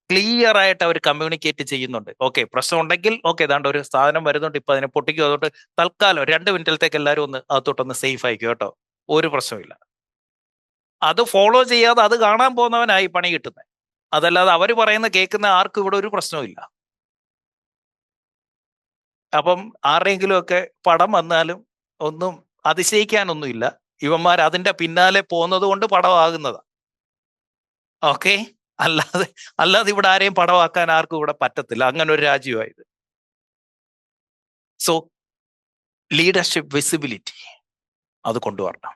ക്ലിയർ ആയിട്ട് അവർ കമ്മ്യൂണിക്കേറ്റ് ചെയ്യുന്നുണ്ട്. ഓക്കെ, പ്രശ്നം ഉണ്ടെങ്കിൽ ഓക്കെ, ഏതാണ്ട് ഒരു സാധനം വരുന്നുണ്ട്, ഇപ്പൊ അതിനെ പൊട്ടിക്കും, അതുകൊണ്ട് തൽക്കാലം 2 മിനിറ്റിലത്തേക്ക് എല്ലാവരും ഒന്ന് അകത്തോട്ടൊന്ന് സേഫ് ആയിക്കും കേട്ടോ, ഒരു പ്രശ്നമില്ല. അത് ഫോളോ ചെയ്യാതെ അത് കാണാൻ പോകുന്നവനായി പണി കിട്ടുന്നത്. അതല്ലാതെ അവർ പറയുന്ന കേൾക്കുന്ന ആർക്കും ഇവിടെ ഒരു പ്രശ്നവുമില്ല. അപ്പം ആരുടെയെങ്കിലും ഒക്കെ പടം വന്നാലും ഒന്നും അതിശയിക്കാനൊന്നുമില്ല. ഇവന്മാർ അതിന്റെ പിന്നാലെ പോകുന്നത് കൊണ്ട് പടമാകുന്നതാ. ഓക്കെ, അല്ലാതെ ഇവിടെ ആരെയും പടമാക്കാൻ ആർക്കും ഇവിടെ പറ്റത്തില്ല. അങ്ങനെ ഒരു രാജ്യമായത്. സോ ലീഡർഷിപ്പ് വിസിബിലിറ്റി അത് കൊണ്ടുവരണം.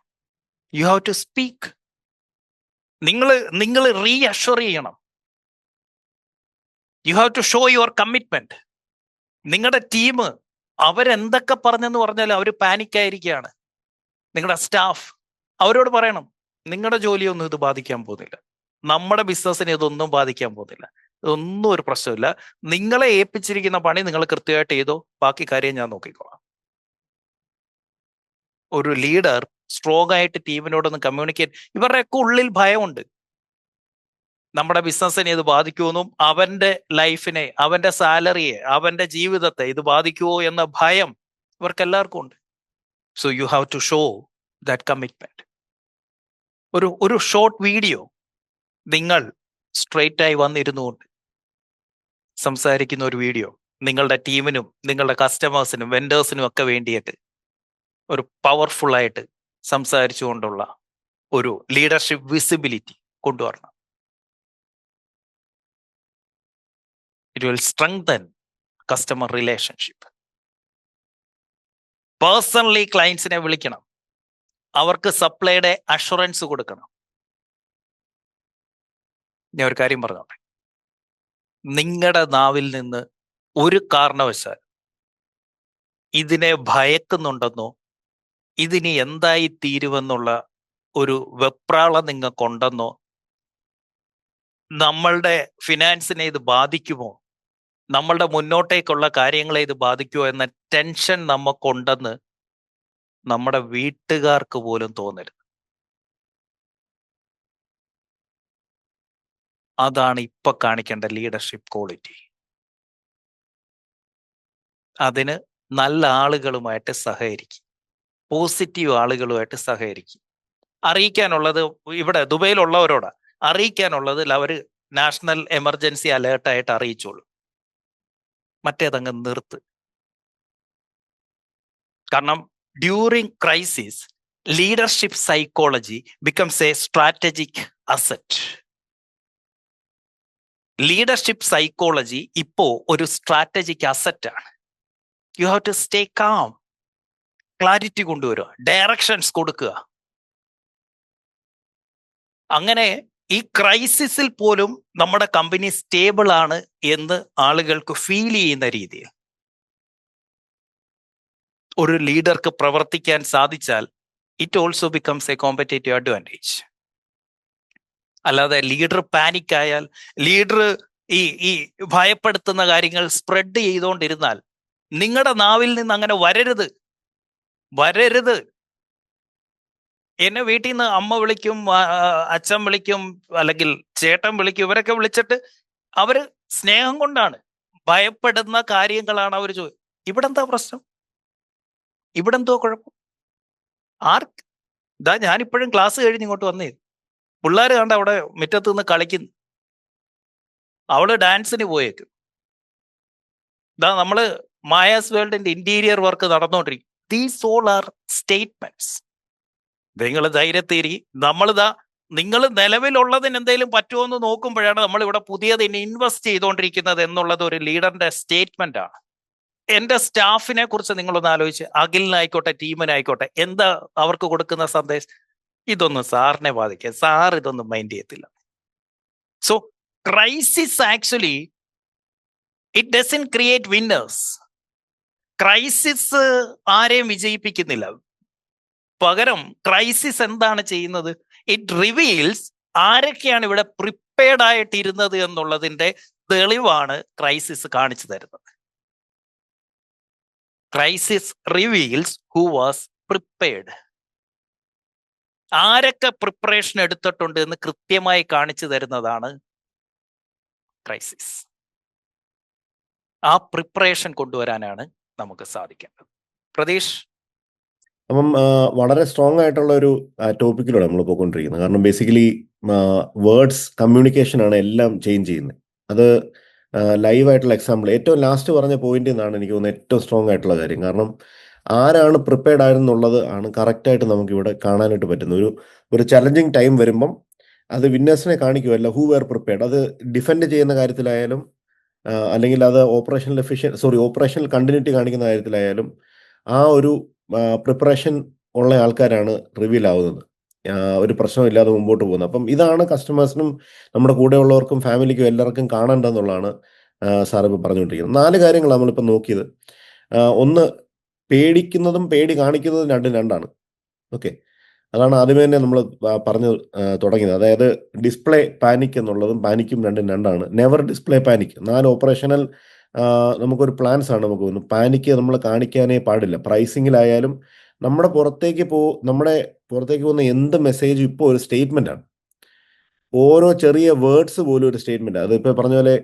You have to speak. നിങ്ങൾ റീഅഷ്വർ ചെയ്യണം. You have to show your commitment. നിങ്ങളുടെ ടീം അവരെന്തൊക്കെ പറഞ്ഞെന്ന് പറഞ്ഞാലും അവർ പാനിക്കായിരിക്കുകയാണ്. നിങ്ങളുടെ സ്റ്റാഫ് അവരോട് പറയണം, നിങ്ങളുടെ ജോലിയൊന്നും ഇത് ബാധിക്കാൻ പോകുന്നില്ല, നമ്മുടെ ബിസിനസ്സിനെ ഇതൊന്നും ബാധിക്കാൻ പോകുന്നില്ല, ഇതൊന്നും ഒരു പ്രശ്നമില്ല. നിങ്ങളെ ഏൽപ്പിച്ചിരിക്കുന്ന പണി നിങ്ങൾ കൃത്യമായിട്ട് ചെയ്തോ, ബാക്കി കാര്യം ഞാൻ നോക്കിക്കോളാം. ഒരു ലീഡർ സ്ട്രോങ് ആയിട്ട് ടീമിനോടൊന്ന് കമ്മ്യൂണിക്കേറ്റ്. ഇവരുടെയൊക്കെ ഉള്ളിൽ ഭയമുണ്ട്, നമ്മുടെ ബിസിനസ്സിനെ ഇത് ബാധിക്കുമെന്നും അവന്റെ ലൈഫിനെ, അവന്റെ സാലറിയെ, അവന്റെ ജീവിതത്തെ ഇത് ബാധിക്കുമോ എന്ന ഭയം ഇവർക്ക് എല്ലാവർക്കും ഉണ്ട്. So you have to show that commitment. ഒരു ഷോർട്ട് വീഡിയോ നിങ്ങൾ സ്ട്രെയിറ്റ് ആയി വന്നിരുന്നുകൊണ്ട് സംസാരിക്കുന്ന ഒരു വീഡിയോ നിങ്ങളുടെ ടീമിനും നിങ്ങളുടെ കസ്റ്റമേഴ്സിനും വെൻഡേഴ്സിനും ഒക്കെ വേണ്ടിയിട്ട് ഒരു പവർഫുൾ ആയിട്ട് സംസാരിച്ചുകൊണ്ടുള്ള ഒരു ലീഡർഷിപ്പ് വിസിബിലിറ്റി കൊണ്ടുവരണം. It will strengthen customer relationship. Personally ക്ലയൻസിനെ വിളിക്കണം, അവർക്ക് സപ്ലൈയുടെ അഷുറൻസ് കൊടുക്കണം. ഞാൻ ഒരു കാര്യം പറഞ്ഞോട്ടെ, നിങ്ങളുടെ നാവിൽ നിന്ന് ഒരു കാരണവശാൽ ഇതിനെ ഭയക്കുന്നുണ്ടെന്നോ ഇതിനി എന്തായി തീരുമെന്നുള്ള ഒരു വെപ്രാളം നിങ്ങൾക്കുണ്ടെന്നോ, നമ്മളുടെ ഫിനാൻസിനെ ഇത് ബാധിക്കുമോ, നമ്മളുടെ മുന്നോട്ടേക്കുള്ള കാര്യങ്ങളെ ഇത് ബാധിക്കുമോ എന്ന ടെൻഷൻ നമുക്കുണ്ടെന്ന് നമ്മുടെ വീട്ടുകാർക്ക് പോലും തോന്നരുത്. അതാണ് ഇപ്പൊ കാണിക്കേണ്ട ലീഡർഷിപ്പ് ക്വാളിറ്റി. അതിന് നല്ല ആളുകളുമായിട്ട് സഹകരിക്കും, പോസിറ്റീവ് ആളുകളുമായിട്ട് സഹകരിക്കും. അറിയിക്കാനുള്ളത് ഇവിടെ ദുബൈയിലുള്ളവരോടാ അറിയിക്കാനുള്ളത് അവർ നാഷണൽ എമർജൻസി അലേർട്ടായിട്ട് അറിയിച്ചോളൂ, മറ്റേതങ്ങ് നിർത്ത്. കാരണം during crisis leadership psychology becomes a strategic asset. Leadership psychology ഇപ്പോ ഒരു സ്ട്രാറ്റജിക് അസറ്റ് ആണ്. You have to stay calm, clarity കൊണ്ടുവരിക, ഡയറക്ഷൻസ് കൊടുക്കുക. അങ്ങനെ ഈ ക്രൈസിസിൽ പോലും നമ്മുടെ കമ്പനി സ്റ്റേബിൾ ആണ് എന്ന് ആളുകൾക്ക് ഫീൽ ചെയ്യുന്ന രീതിയിൽ ഒരു ലീഡർക്ക് പ്രവർത്തിക്കാൻ സാധിച്ചാൽ it also becomes A competitive advantage. അല്ലാതെ ലീഡർ പാനിക് ആയാൽ, ലീഡർ ഈ ഭയപ്പെടുത്തുന്ന കാര്യങ്ങൾ സ്പ്രെഡ് ചെയ്തുകൊണ്ടിരുന്നാൽ നിങ്ങളുടെ നാവിൽ നിന്ന് അങ്ങനെ വരരുത്. എന്നെ വീട്ടിൽ നിന്ന് അമ്മ വിളിക്കും, അച്ഛൻ വിളിക്കും, അല്ലെങ്കിൽ ചേട്ടൻ വിളിക്കും. ഇവരൊക്കെ വിളിച്ചിട്ട് അവര് സ്നേഹം കൊണ്ടാണ്, ഭയപ്പെടുന്ന കാര്യങ്ങളാണ് അവർ ഇവിടെ എന്താ പ്രശ്നം? ഇവിടെ എന്തോ കുഴപ്പം? ആർക്ക്? ഇതാ ഞാനിപ്പോഴും ക്ലാസ് കഴിഞ്ഞ് ഇങ്ങോട്ട് വന്നേ, പിള്ളേർ കണ്ട അവിടെ മുറ്റത്ത് നിന്ന് കളിക്കുന്നു, അവള് ഡാൻസിന് പോയേക്കും. ഇതാ നമ്മള് മായാസ് വേൾഡിന്റെ ഇന്റീരിയർ വർക്ക് നടന്നുകൊണ്ടിരിക്കും. These all are statements. നിങ്ങൾ ധൈര്യത്തേരി നമ്മളിതാ, നിങ്ങൾ നിലവിലുള്ളതിന് എന്തെങ്കിലും പറ്റുമോ എന്ന് നോക്കുമ്പോഴാണ് നമ്മൾ ഇവിടെ പുതിയത് ഇനി ഇൻവെസ്റ്റ് ചെയ്തുകൊണ്ടിരിക്കുന്നത് എന്നുള്ളത് ഒരു ലീഡറിന്റെ സ്റ്റേറ്റ്മെന്റ് ആണ്. എന്റെ സ്റ്റാഫിനെ കുറിച്ച് നിങ്ങളൊന്ന് ആലോചിച്ച്, അഖിലിനായിക്കോട്ടെ ടീമിനായിക്കോട്ടെ, എന്താ അവർക്ക് കൊടുക്കുന്ന സന്ദേശം? ഇതൊന്നും സാറിനെ ബാധിക്കുക, സാർ ഇതൊന്നും മൈൻഡ് ചെയ്യത്തില്ല. So crisis actually it doesn't create winners. Crisis ആരെയും വിജയിപ്പിക്കുന്നില്ല. പകരം ക്രൈസിസ് എന്താണ് ചെയ്യുന്നത്? ഇറ്റ് റിവീൽസ് ആരൊക്കെയാണ് ഇവിടെ പ്രിപ്പയർഡ് ആയിട്ടിരുന്നത് എന്നുള്ളതിന്റെ തെളിവാണ് ക്രൈസിസ് കാണിച്ചു തരുന്നത്. Crisis reveals who was prepared. ആരൊക്കെ പ്രിപ്പറേഷൻ എടുത്തിട്ടുണ്ട് എന്ന് കൃത്യമായി കാണിച്ചു തരുന്നതാണ് ക്രൈസിസ്. ആ പ്രിപ്പറേഷൻ കൊണ്ടുവരാനാണ് നമുക്ക് സാധിക്കേണ്ടത്. പ്രതീഷ്? അപ്പം വളരെ സ്ട്രോങ് ആയിട്ടുള്ള ഒരു ടോപ്പിക്കിലൂടെ നമ്മൾ പോയിക്കൊണ്ടിരിക്കുന്നത്. കാരണം ബേസിക്കലി വേർഡ്സ് കമ്മ്യൂണിക്കേഷനാണ് എല്ലാം ചേഞ്ച് ചെയ്യുന്നത്. അത് ലൈവായിട്ടുള്ള എക്സാമ്പിൾ ഏറ്റവും ലാസ്റ്റ് പറഞ്ഞ പോയിന്റ് എന്നാണ് എനിക്ക് തോന്നുന്നത് ഏറ്റവും സ്ട്രോങ് ആയിട്ടുള്ള കാര്യം. കാരണം ആരാണ് പ്രിപ്പയർഡ് ആയിരുന്നുള്ളത് ആണ് കറക്റ്റായിട്ട് നമുക്കിവിടെ കാണാനായിട്ട് പറ്റുന്നത്. ഒരു ചലഞ്ചിങ് ടൈം വരുമ്പം അത് വിന്നേഴ്സിനെ കാണിക്കുമല്ല, ഹൂ വെയർ പ്രിപ്പയർഡ്. അത് ഡിഫെൻഡ് ചെയ്യുന്ന കാര്യത്തിലായാലും അല്ലെങ്കിൽ അത് ഓപ്പറേഷണൽ കണ്ടിന്യൂറ്റി കാണിക്കുന്ന കാര്യത്തിലായാലും ആ ഒരു പ്രിപ്പറേഷൻ ഉള്ള ആൾക്കാരാണ് റിവീൽ ആവുന്നത്, ഒരു പ്രശ്നമില്ലാതെ മുമ്പോട്ട് പോകുന്നത്. അപ്പം ഇതാണ് കസ്റ്റമേഴ്സിനും നമ്മുടെ കൂടെയുള്ളവർക്കും ഫാമിലിക്കും എല്ലാവർക്കും കാണേണ്ടതെന്നുള്ളതാണ് സാർ ഇപ്പോൾ പറഞ്ഞുകൊണ്ടിരിക്കുന്നത്. 4 കാര്യങ്ങൾ നമ്മളിപ്പോൾ നോക്കിയത്. ഒന്ന്, പേടിക്കുന്നതും പേടി കാണിക്കുന്നതും രണ്ടും രണ്ടാണ്. ഓക്കെ, അതാണ് ആദ്യമേ തന്നെ നമ്മൾ പറഞ്ഞു തുടങ്ങിയത്. അതായത് ഡിസ്പ്ലേ പാനിക് എന്നുള്ളതും പാനിക്കും രണ്ടും രണ്ടാണ്. Never display panic. 4 ഓപ്പറേഷണൽ നമുക്കൊരു പ്ലാൻസ് ആണ് നമുക്ക് തോന്നുന്നു. പാനിക്ക് നമ്മൾ കാണിക്കാനേ പാടില്ല. പ്രൈസിങ്ങിലായാലും നമ്മുടെ പുറത്തേക്ക് പോകുന്ന എന്ത് മെസ്സേജും ഇപ്പോൾ ഒരു സ്റ്റേറ്റ്മെന്റ് ആണ്. ഓരോ ചെറിയ വേർഡ്സ് പോലും ഒരു സ്റ്റേറ്റ്മെന്റ്. അതിപ്പോൾ പറഞ്ഞ പോലെ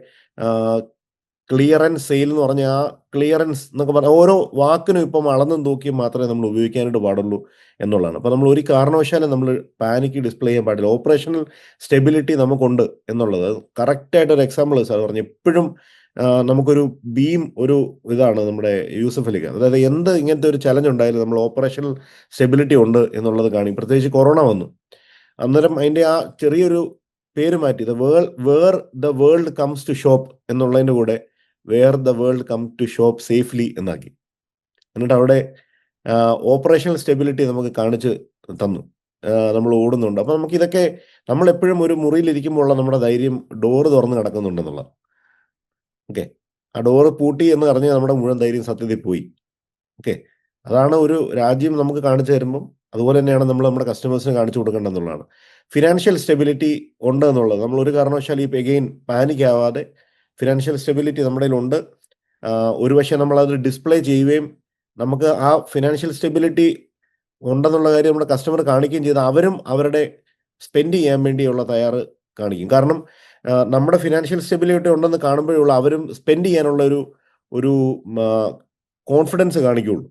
ക്ലിയറൻസ് സെയിൽ എന്ന് പറഞ്ഞാൽ ആ ക്ലിയറൻസ് എന്നൊക്കെ പറഞ്ഞാൽ ഓരോ വാക്കിനും ഇപ്പം അളന്നും തൂക്കിയും മാത്രമേ നമ്മൾ ഉപയോഗിക്കാനായിട്ട് പാടുള്ളൂ എന്നുള്ളതാണ്. അപ്പോൾ നമ്മൾ ഒരു കാരണവശാലും നമ്മൾ പാനിക്ക് ഡിസ്പ്ലേ ചെയ്യാൻ പാടില്ല. ഓപ്പറേഷണൽ സ്റ്റെബിലിറ്റി നമുക്കുണ്ട് എന്നുള്ളത് കറക്റ്റായിട്ടൊരു എക്സാമ്പിൾ സാർ പറഞ്ഞു. എപ്പോഴും നമുക്കൊരു ഒരു ഇതാണ് നമ്മുടെ യൂസഫ് അലിഖാൻ. അതായത് ഇങ്ങനത്തെ ഒരു ചലഞ്ച് ഉണ്ടായാലും നമ്മൾ ഓപ്പറേഷണൽ സ്റ്റെബിലിറ്റി ഉണ്ട് എന്നുള്ളത് കാണും. പ്രത്യേകിച്ച് കൊറോണ വന്നു അന്നേരം അതിൻ്റെ ആ ചെറിയൊരു പേര് മാറ്റി where the world comes to shop എന്നുള്ളതിൻ്റെ കൂടെ where the world come to shop safely എന്നാക്കി. എന്നിട്ട് അവിടെ ഓപ്പറേഷണൽ സ്റ്റെബിലിറ്റി നമുക്ക് കാണിച്ച് തന്നു. നമ്മൾ ഓടുന്നുണ്ട്. അപ്പം നമുക്ക് ഇതൊക്കെ നമ്മളെപ്പോഴും ഒരു മുറിയിലിരിക്കുമ്പോൾ ഉള്ള നമ്മുടെ ധൈര്യം ഡോറ് തുറന്ന് കിടക്കുന്നുണ്ടെന്നുള്ള. ഓക്കെ, ആ ഡോറ് പൂട്ടി എന്ന് പറഞ്ഞാൽ നമ്മുടെ മുഴുവൻ ധൈര്യം സത്യത്തിൽ പോയി. ഓക്കെ, അതാണ് ഒരു രാജ്യം നമുക്ക് കാണിച്ചു തരുമ്പം അതുപോലെ തന്നെയാണ് നമ്മൾ നമ്മുടെ കസ്റ്റമേഴ്സിന് കാണിച്ചു കൊടുക്കേണ്ടതെന്നുള്ളതാണ്. ഫിനാൻഷ്യൽ സ്റ്റെബിലിറ്റി ഉണ്ട് എന്നുള്ളത് നമ്മൾ ഒരു കാരണവശാലും ഈ എഗെയിൻ പാനിക് ആവാതെ ഫിനാൻഷ്യൽ സ്റ്റെബിലിറ്റി നമ്മുടെ കയ്യിലുണ്ട്. ഒരു പക്ഷേ നമ്മളത് ഡിസ്പ്ലേ ചെയ്യുകയും നമുക്ക് ആ ഫിനാൻഷ്യൽ സ്റ്റെബിലിറ്റി ഉണ്ടെന്നുള്ള കാര്യം നമ്മുടെ കസ്റ്റമർ കാണിക്കുകയും ചെയ്ത് അവരും അവരുടെ സ്പെൻഡ് ചെയ്യാൻ വേണ്ടിയുള്ള തയ്യാറ് കാണിക്കും. കാരണം നമ്മുടെ ഫിനാൻഷ്യൽ സ്റ്റെബിലിറ്റി ഉണ്ടെന്ന് കാണുമ്പോഴുള്ള അവരും സ്പെൻഡ് ചെയ്യാനുള്ള ഒരു കോൺഫിഡൻസ് കാണിക്കുകയുള്ളൂ.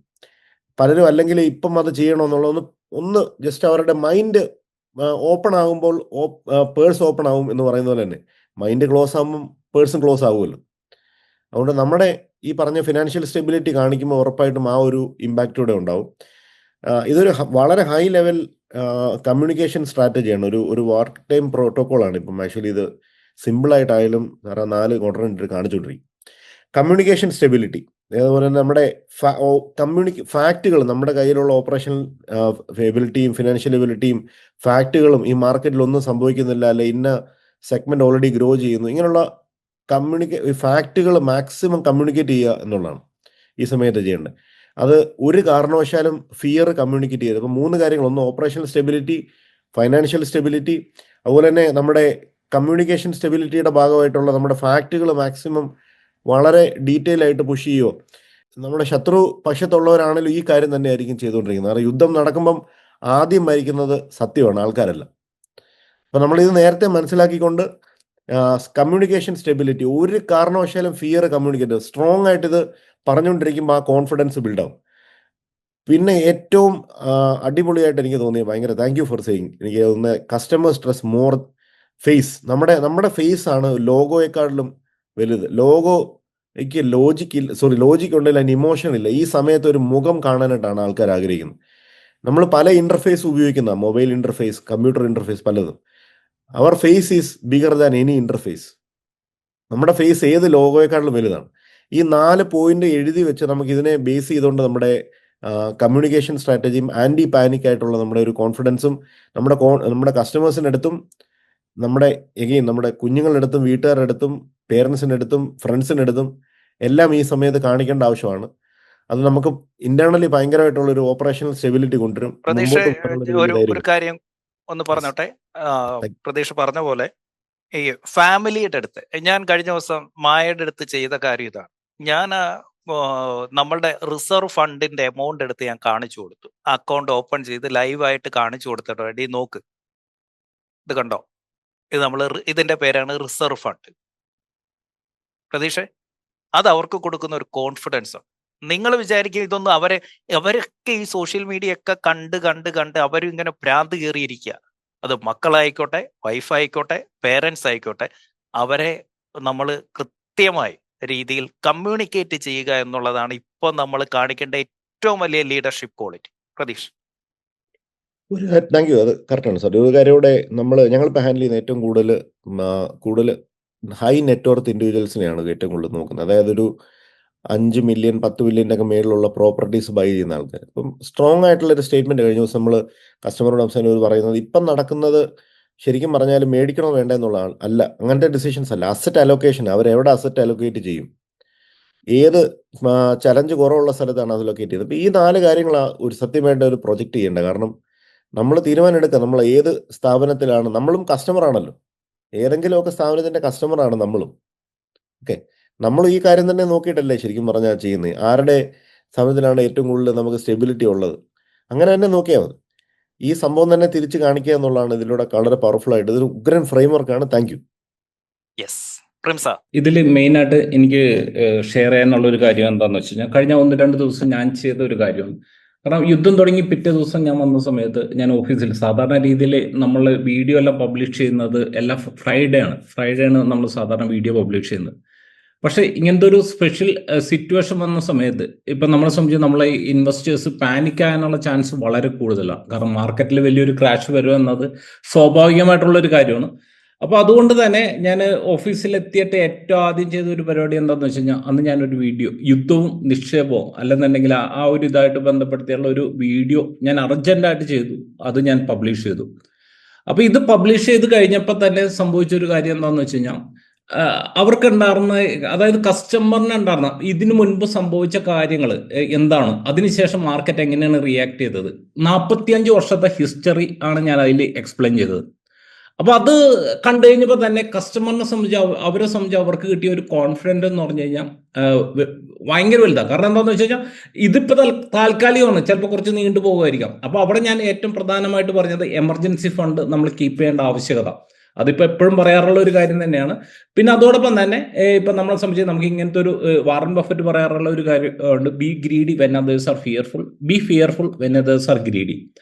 പലരും അല്ലെങ്കിൽ ഇപ്പം അത് ചെയ്യണമെന്നുള്ള ഒന്ന് ജസ്റ്റ് അവരുടെ മൈൻഡ് ഓപ്പൺ ആകുമ്പോൾ പേഴ്സ് ഓപ്പൺ ആകും എന്ന് പറയുന്ന പോലെ തന്നെ മൈൻഡ് ക്ലോസ് ആകുമ്പം പേഴ്സും ക്ലോസ് ആകുമല്ലോ. അതുകൊണ്ട് നമ്മുടെ ഈ പറഞ്ഞ ഫിനാൻഷ്യൽ സ്റ്റെബിലിറ്റി കാണിക്കുമ്പോൾ ഉറപ്പായിട്ടും ആ ഒരു ഇമ്പാക്റ്റ് കൂടെ ഉണ്ടാവും. ഇതൊരു വളരെ ഹൈ ലെവൽ കമ്മ്യൂണിക്കേഷൻ സ്ട്രാറ്റജിയാണ്. ഒരു വർക്ക് ടൈം പ്രോട്ടോക്കോളാണ്. ഇപ്പം ആക്ച്വലി ഇത് സിമ്പിളായിട്ടായാലും 4 ക്വാഡ്രന്റ് കാണിച്ചുകൊണ്ടിരിക്കും. കമ്മ്യൂണിക്കേഷൻ സ്റ്റെബിലിറ്റി, അതുപോലെ തന്നെ നമ്മുടെ ഫാക്റ്റുകൾ, നമ്മുടെ കയ്യിലുള്ള ഓപ്പറേഷണൽ എബിലിറ്റിയും ഫിനാൻഷ്യൽ എബിലിറ്റിയും ഫാക്റ്റുകളും ഈ മാർക്കറ്റിൽ ഒന്നും സംഭവിക്കുന്നില്ല, അല്ലെ ഇന്ന സെഗ്മെന്റ് ഓൾറെഡി ഗ്രോ ചെയ്യുന്നു, ഇങ്ങനെയുള്ള ഫാക്റ്റുകൾ മാക്സിമം കമ്മ്യൂണിക്കേറ്റ് ചെയ്യുക എന്നുള്ളതാണ് ഈ സമയത്ത് ചെയ്യേണ്ടത്. അത് ഒരു കാരണവശാലും ഫിയർ കമ്മ്യൂണിക്കേറ്റ് ചെയ്യരുത്. അപ്പോൾ 3 കാര്യങ്ങൾ: ഒന്ന് ഓപ്പറേഷണൽ സ്റ്റെബിലിറ്റി, ഫൈനാൻഷ്യൽ സ്റ്റെബിലിറ്റി, അതുപോലെ തന്നെ നമ്മുടെ കമ്മ്യൂണിക്കേഷൻ സ്റ്റെബിലിറ്റിയുടെ ഭാഗമായിട്ടുള്ള നമ്മുടെ ഫാക്റ്റുകൾ മാക്സിമം വളരെ ഡീറ്റെയിൽ ആയിട്ട് പുഷ് ചെയ്യുമോ. നമ്മുടെ ശത്രു പക്ഷത്തുള്ളവരാണെങ്കിലും ഈ കാര്യം തന്നെ ആയിരിക്കും ചെയ്തുകൊണ്ടിരിക്കുന്നത്. കാരണം യുദ്ധം നടക്കുമ്പം ആദ്യം മരിക്കുന്നത് സത്യമാണ്, ആൾക്കാരല്ല. അപ്പം നമ്മളിത് നേരത്തെ മനസ്സിലാക്കിക്കൊണ്ട് കമ്മ്യൂണിക്കേഷൻ സ്റ്റെബിലിറ്റി, ഒരു കാരണവശാലും ഫിയർ കമ്മ്യൂണിക്കേറ്റ് സ്ട്രോങ് ആയിട്ട് ഇത് പറഞ്ഞുകൊണ്ടിരിക്കുമ്പോൾ ആ കോൺഫിഡൻസ് ബിൽഡാവും. പിന്നെ ഏറ്റവും അടിപൊളിയായിട്ട് എനിക്ക് തോന്നിയത് ഭയങ്കര താങ്ക് യു ഫോർ സെയിങ്. എനിക്ക് തോന്നുന്നത് കസ്റ്റമർ സ്ട്രെസ് മോർ ഫേസ്. നമ്മുടെ ഫേസ് ആണ് ലോഗോയെക്കാളിലും വലുത്. ലോഗോയ്ക്ക് ലോജിക് ഉണ്ടെങ്കിൽ അതിന് ഇമോഷൻ ഇല്ല. ഈ സമയത്ത് ഒരു മുഖം കാണാനായിട്ടാണ് ആൾക്കാർ ആഗ്രഹിക്കുന്നത്. നമ്മൾ പല ഇന്റർഫേസ് ഉപയോഗിക്കുന്ന മൊബൈൽ ഇന്റർഫേസ്, കമ്പ്യൂട്ടർ ഇന്റർഫേസ് പലതും. അവർ face is bigger than any interface. നമ്മുടെ ഫേസ് ഏത് ലോഗോയെക്കാളും വലുതാണ്. ഈ 4 പോയിന്റ് എഴുതി വെച്ച് നമുക്ക് ഇതിനെ ബേസ് ചെയ്തുകൊണ്ട് നമ്മുടെ കമ്മ്യൂണിക്കേഷൻ സ്ട്രാറ്റജിയും ആൻറ്റി പാനിക് ആയിട്ടുള്ള നമ്മുടെ ഒരു കോൺഫിഡൻസും നമ്മുടെ കസ്റ്റമേഴ്സിൻ്റെ അടുത്തും നമ്മുടെ കുഞ്ഞുങ്ങളുടെ അടുത്തും വീട്ടുകാരുടെ അടുത്തും പേരൻസിൻ്റെ അടുത്തും ഫ്രണ്ട്സിൻ്റെ അടുത്തും എല്ലാം ഈ സമയത്ത് കാണിക്കേണ്ട ആവശ്യമാണ്. അത് നമുക്ക് ഇന്റേണലി ഭയങ്കരമായിട്ടുള്ള ഒരു ഓപ്പറേഷണൽ സ്റ്റെബിലിറ്റി കൊണ്ടുവരും. പ്രതീക്ഷ മുമ്പോട്ട് പോകാനുള്ള ഒരു ഒരു ധൈര്യം. കാര്യം ഒന്ന് പറഞ്ഞോട്ടെ. പ്രതീക്ഷ പറഞ്ഞ പോലെ ഈ ഫാമിലിയുടെ അടുത്ത് ഞാൻ കഴിഞ്ഞ ദിവസം മായയുടെ അടുത്ത് ചെയ്ത കാര്യം ഇതാണ്. ഞാൻ നമ്മളുടെ റിസർവ് ഫണ്ടിന്റെ എമൗണ്ട് എടുത്ത് ഞാൻ കാണിച്ചു കൊടുത്തു. അക്കൗണ്ട് ഓപ്പൺ ചെയ്ത് ലൈവായിട്ട് കാണിച്ചു കൊടുത്തിട്ട് വേണ്ടി നോക്ക്, ഇത് കണ്ടോ, ഇത് ഇതിന്റെ പേരാണ് റിസർവ് ഫണ്ട്. പ്രതീക്ഷ, അത് അവർക്ക് കൊടുക്കുന്ന ഒരു കോൺഫിഡൻസ് ആണ്. നിങ്ങൾ വിചാരിക്കും ഇതൊന്നും അവരൊക്കെ ഈ സോഷ്യൽ മീഡിയ ഒക്കെ കണ്ട് അവരും ഇങ്ങനെ ഭ്രാന്ത് കയറിയിരിക്കുക. അത് മക്കളായിക്കോട്ടെ, വൈഫായിക്കോട്ടെ, പേരൻസ് ആയിക്കോട്ടെ, അവരെ നമ്മൾ കൃത്യമായി രീതിയിൽ കമ്മ്യൂണിക്കേറ്റ് ചെയ്യുക എന്നുള്ളതാണ് ഇപ്പോൾ നമ്മൾ കാണിക്കേണ്ട ഏറ്റവും വലിയ ലീഡർഷിപ്പ് ക്വാളിറ്റി. പ്രതീക്ഷ, താങ്ക് യു. അത് കറക്റ്റാണ് സാർ. ഒരു കാര്യം കൂടെ ഞങ്ങളിപ്പോൾ ഹാൻഡിൽ ചെയ്യുന്ന ഏറ്റവും കൂടുതൽ ഹൈ നെറ്റ്വർത്ത് ഇൻഡിവിജ്വൽസിനെയാണ് ഏറ്റവും കൂടുതൽ നോക്കുന്നത്. അതായത് ഒരു 5 മില്യൺ 10 മില്യൻ്റെ ഒക്കെ മേളിലുള്ള പ്രോപ്പർട്ടീസ് ബൈ ചെയ്യുന്ന ആൾക്കാർ. ഇപ്പം സ്ട്രോങ് ആയിട്ടുള്ള ഒരു സ്റ്റേറ്റ്മെന്റ് കഴിഞ്ഞ ദിവസം നമ്മൾ കസ്റ്റമറോട് സംസാരിക്കുമ്പോൾ പറയുന്നത്, ഇപ്പം നടക്കുന്നത് ശരിക്കും പറഞ്ഞാൽ മേടിക്കണോ വേണ്ട എന്നുള്ളതാണ്. അല്ല, അങ്ങനത്തെ ഡിസിഷൻസ് അല്ല. അസറ്റ് അലോക്കേഷൻ, അവരെവിടെ അസറ്റ് അലോക്കേറ്റ് ചെയ്യും, ഏത് ചലഞ്ച് കുറവുള്ള സ്ഥലത്താണ് അത് ലൊക്കേറ്റ് ചെയ്തത്. അപ്പോൾ ഈ 4 കാര്യങ്ങളാണ് ഒരു സത്യമായിട്ട് ഒരു പ്രൊജക്റ്റ് ചെയ്യേണ്ടത്. കാരണം നമ്മൾ തീരുമാനം എടുക്കുക, നമ്മൾ ഏത് സ്ഥാപനത്തിലാണ്. നമ്മളും കസ്റ്റമർ ആണല്ലോ, ഏതെങ്കിലുമൊക്കെ സ്ഥാപനത്തിന്റെ കസ്റ്റമറാണ് നമ്മളും. ഓക്കെ, നമ്മൾ ഈ കാര്യം തന്നെ നോക്കിയിട്ടല്ലേ ശരിക്കും പറഞ്ഞാൽ ചെയ്യുന്നത്. ആരുടെ സ്ഥാപനത്തിലാണ് ഏറ്റവും കൂടുതൽ നമുക്ക് സ്റ്റെബിലിറ്റി ഉള്ളത്, അങ്ങനെ തന്നെ നോക്കിയാൽ മതി. ഈ സംഭവം തന്നെ തിരിച്ച് കാണിക്കുക എന്നുള്ളതാണ് ഇതിലൂടെ വളരെ പവർഫുൾ ആയിട്ട്. ഇതൊരു ഉഗ്രൻ ഫ്രെയിംവർക്കാണ്. Thank you. യെസ് പ്രിംസ. ഇതിൽ മെയിനായിട്ട് എനിക്ക് ഷെയർ ചെയ്യാനുള്ള ഒരു കാര്യം എന്താണെന്ന് വെച്ച് കഴിഞ്ഞാൽ, കഴിഞ്ഞ 1-2 ദിവസം ഞാൻ ചെയ്ത ഒരു കാര്യമാണ്. കാരണം യുദ്ധം തുടങ്ങി പിറ്റേ ദിവസം ഞാൻ വന്ന സമയത്ത് ഞാൻ ഓഫീസിൽ സാധാരണ രീതിയിൽ നമ്മൾ വീഡിയോ എല്ലാം പബ്ലിഷ് ചെയ്യുന്നത് എല്ലാം ഫ്രൈഡേ ആണ് നമ്മൾ സാധാരണ വീഡിയോ പബ്ലിഷ് ചെയ്യുന്നത്. പക്ഷെ ഇങ്ങനത്തെ ഒരു സ്പെഷ്യൽ സിറ്റുവേഷൻ വന്ന സമയത്ത് ഇപ്പം നമ്മളെ സംബന്ധിച്ച് നമ്മളെ ഇൻവെസ്റ്റേഴ്സ് പാനിക് ആകാനുള്ള ചാൻസ് വളരെ കൂടുതലാണ്. കാരണം മാർക്കറ്റിൽ വലിയൊരു ക്രാഷ് വരും എന്നത് സ്വാഭാവികമായിട്ടുള്ള ഒരു കാര്യമാണ്. അപ്പോൾ അതുകൊണ്ട് തന്നെ ഞാൻ ഓഫീസിലെത്തിയിട്ട് ഏറ്റവും ആദ്യം ചെയ്ത ഒരു പരിപാടി എന്താണെന്ന് വെച്ച് കഴിഞ്ഞാൽ, അന്ന് ഞാനൊരു വീഡിയോ യുദ്ധവും നിക്ഷേപവും അല്ലെന്നുണ്ടെങ്കിൽ ആ ഒരു ഇതായിട്ട് ബന്ധപ്പെടുത്തിയുള്ള ഒരു വീഡിയോ ഞാൻ അർജന്റായിട്ട് ചെയ്തു. അത് ഞാൻ പബ്ലിഷ് ചെയ്തു. അപ്പോൾ ഇത് പബ്ലിഷ് ചെയ്ത് കഴിഞ്ഞപ്പോൾ തന്നെ സംഭവിച്ചൊരു കാര്യം എന്താണെന്ന് വെച്ച് കഴിഞ്ഞാൽ, അവർക്കുണ്ടായിരുന്ന, അതായത് കസ്റ്റമറിന് ഉണ്ടായിരുന്ന ഇതിനു മുൻപ് സംഭവിച്ച കാര്യങ്ങൾ എന്താണ്, അതിനുശേഷം മാർക്കറ്റ് എങ്ങനെയാണ് റിയാക്ട് ചെയ്തത്, 45 വർഷത്തെ ഹിസ്റ്ററി ആണ് ഞാൻ അതിൽ എക്സ്പ്ലെയിൻ ചെയ്തത്. അപ്പൊ അത് കണ്ടു കഴിഞ്ഞപ്പോൾ തന്നെ കസ്റ്റമറിനെ സംബന്ധിച്ച് അവരെ സംബന്ധിച്ച് അവർക്ക് കിട്ടിയ ഒരു കോൺഫിഡൻസ് എന്ന് പറഞ്ഞു കഴിഞ്ഞാൽ ഭയങ്കര വലുതാണ്. കാരണം എന്താണെന്ന് വെച്ച് കഴിഞ്ഞാൽ, ഇതിപ്പോ താൽക്കാലികമാണ്, ചിലപ്പോൾ കുറച്ച് നീണ്ടു പോകുമായിരിക്കാം. അപ്പൊ അവിടെ ഞാൻ ഏറ്റവും പ്രധാനമായിട്ട് പറഞ്ഞത് എമർജൻസി ഫണ്ട് നമ്മൾ കീപ്പ് ചെയ്യേണ്ട ആവശ്യകത. അതിപ്പോൾ എപ്പോഴും പറയാറുള്ള ഒരു കാര്യം തന്നെയാണ്. പിന്നെ അതോടൊപ്പം തന്നെ ഇപ്പം നമ്മളെ സംബന്ധിച്ച് നമുക്ക് ഇങ്ങനത്തെ ഒരു വാറൻ ബഫറ്റ് പറയാറുള്ള ഒരു കാര്യം ഉണ്ട്, B greedy when others are fearful, B fearful when others are greedy.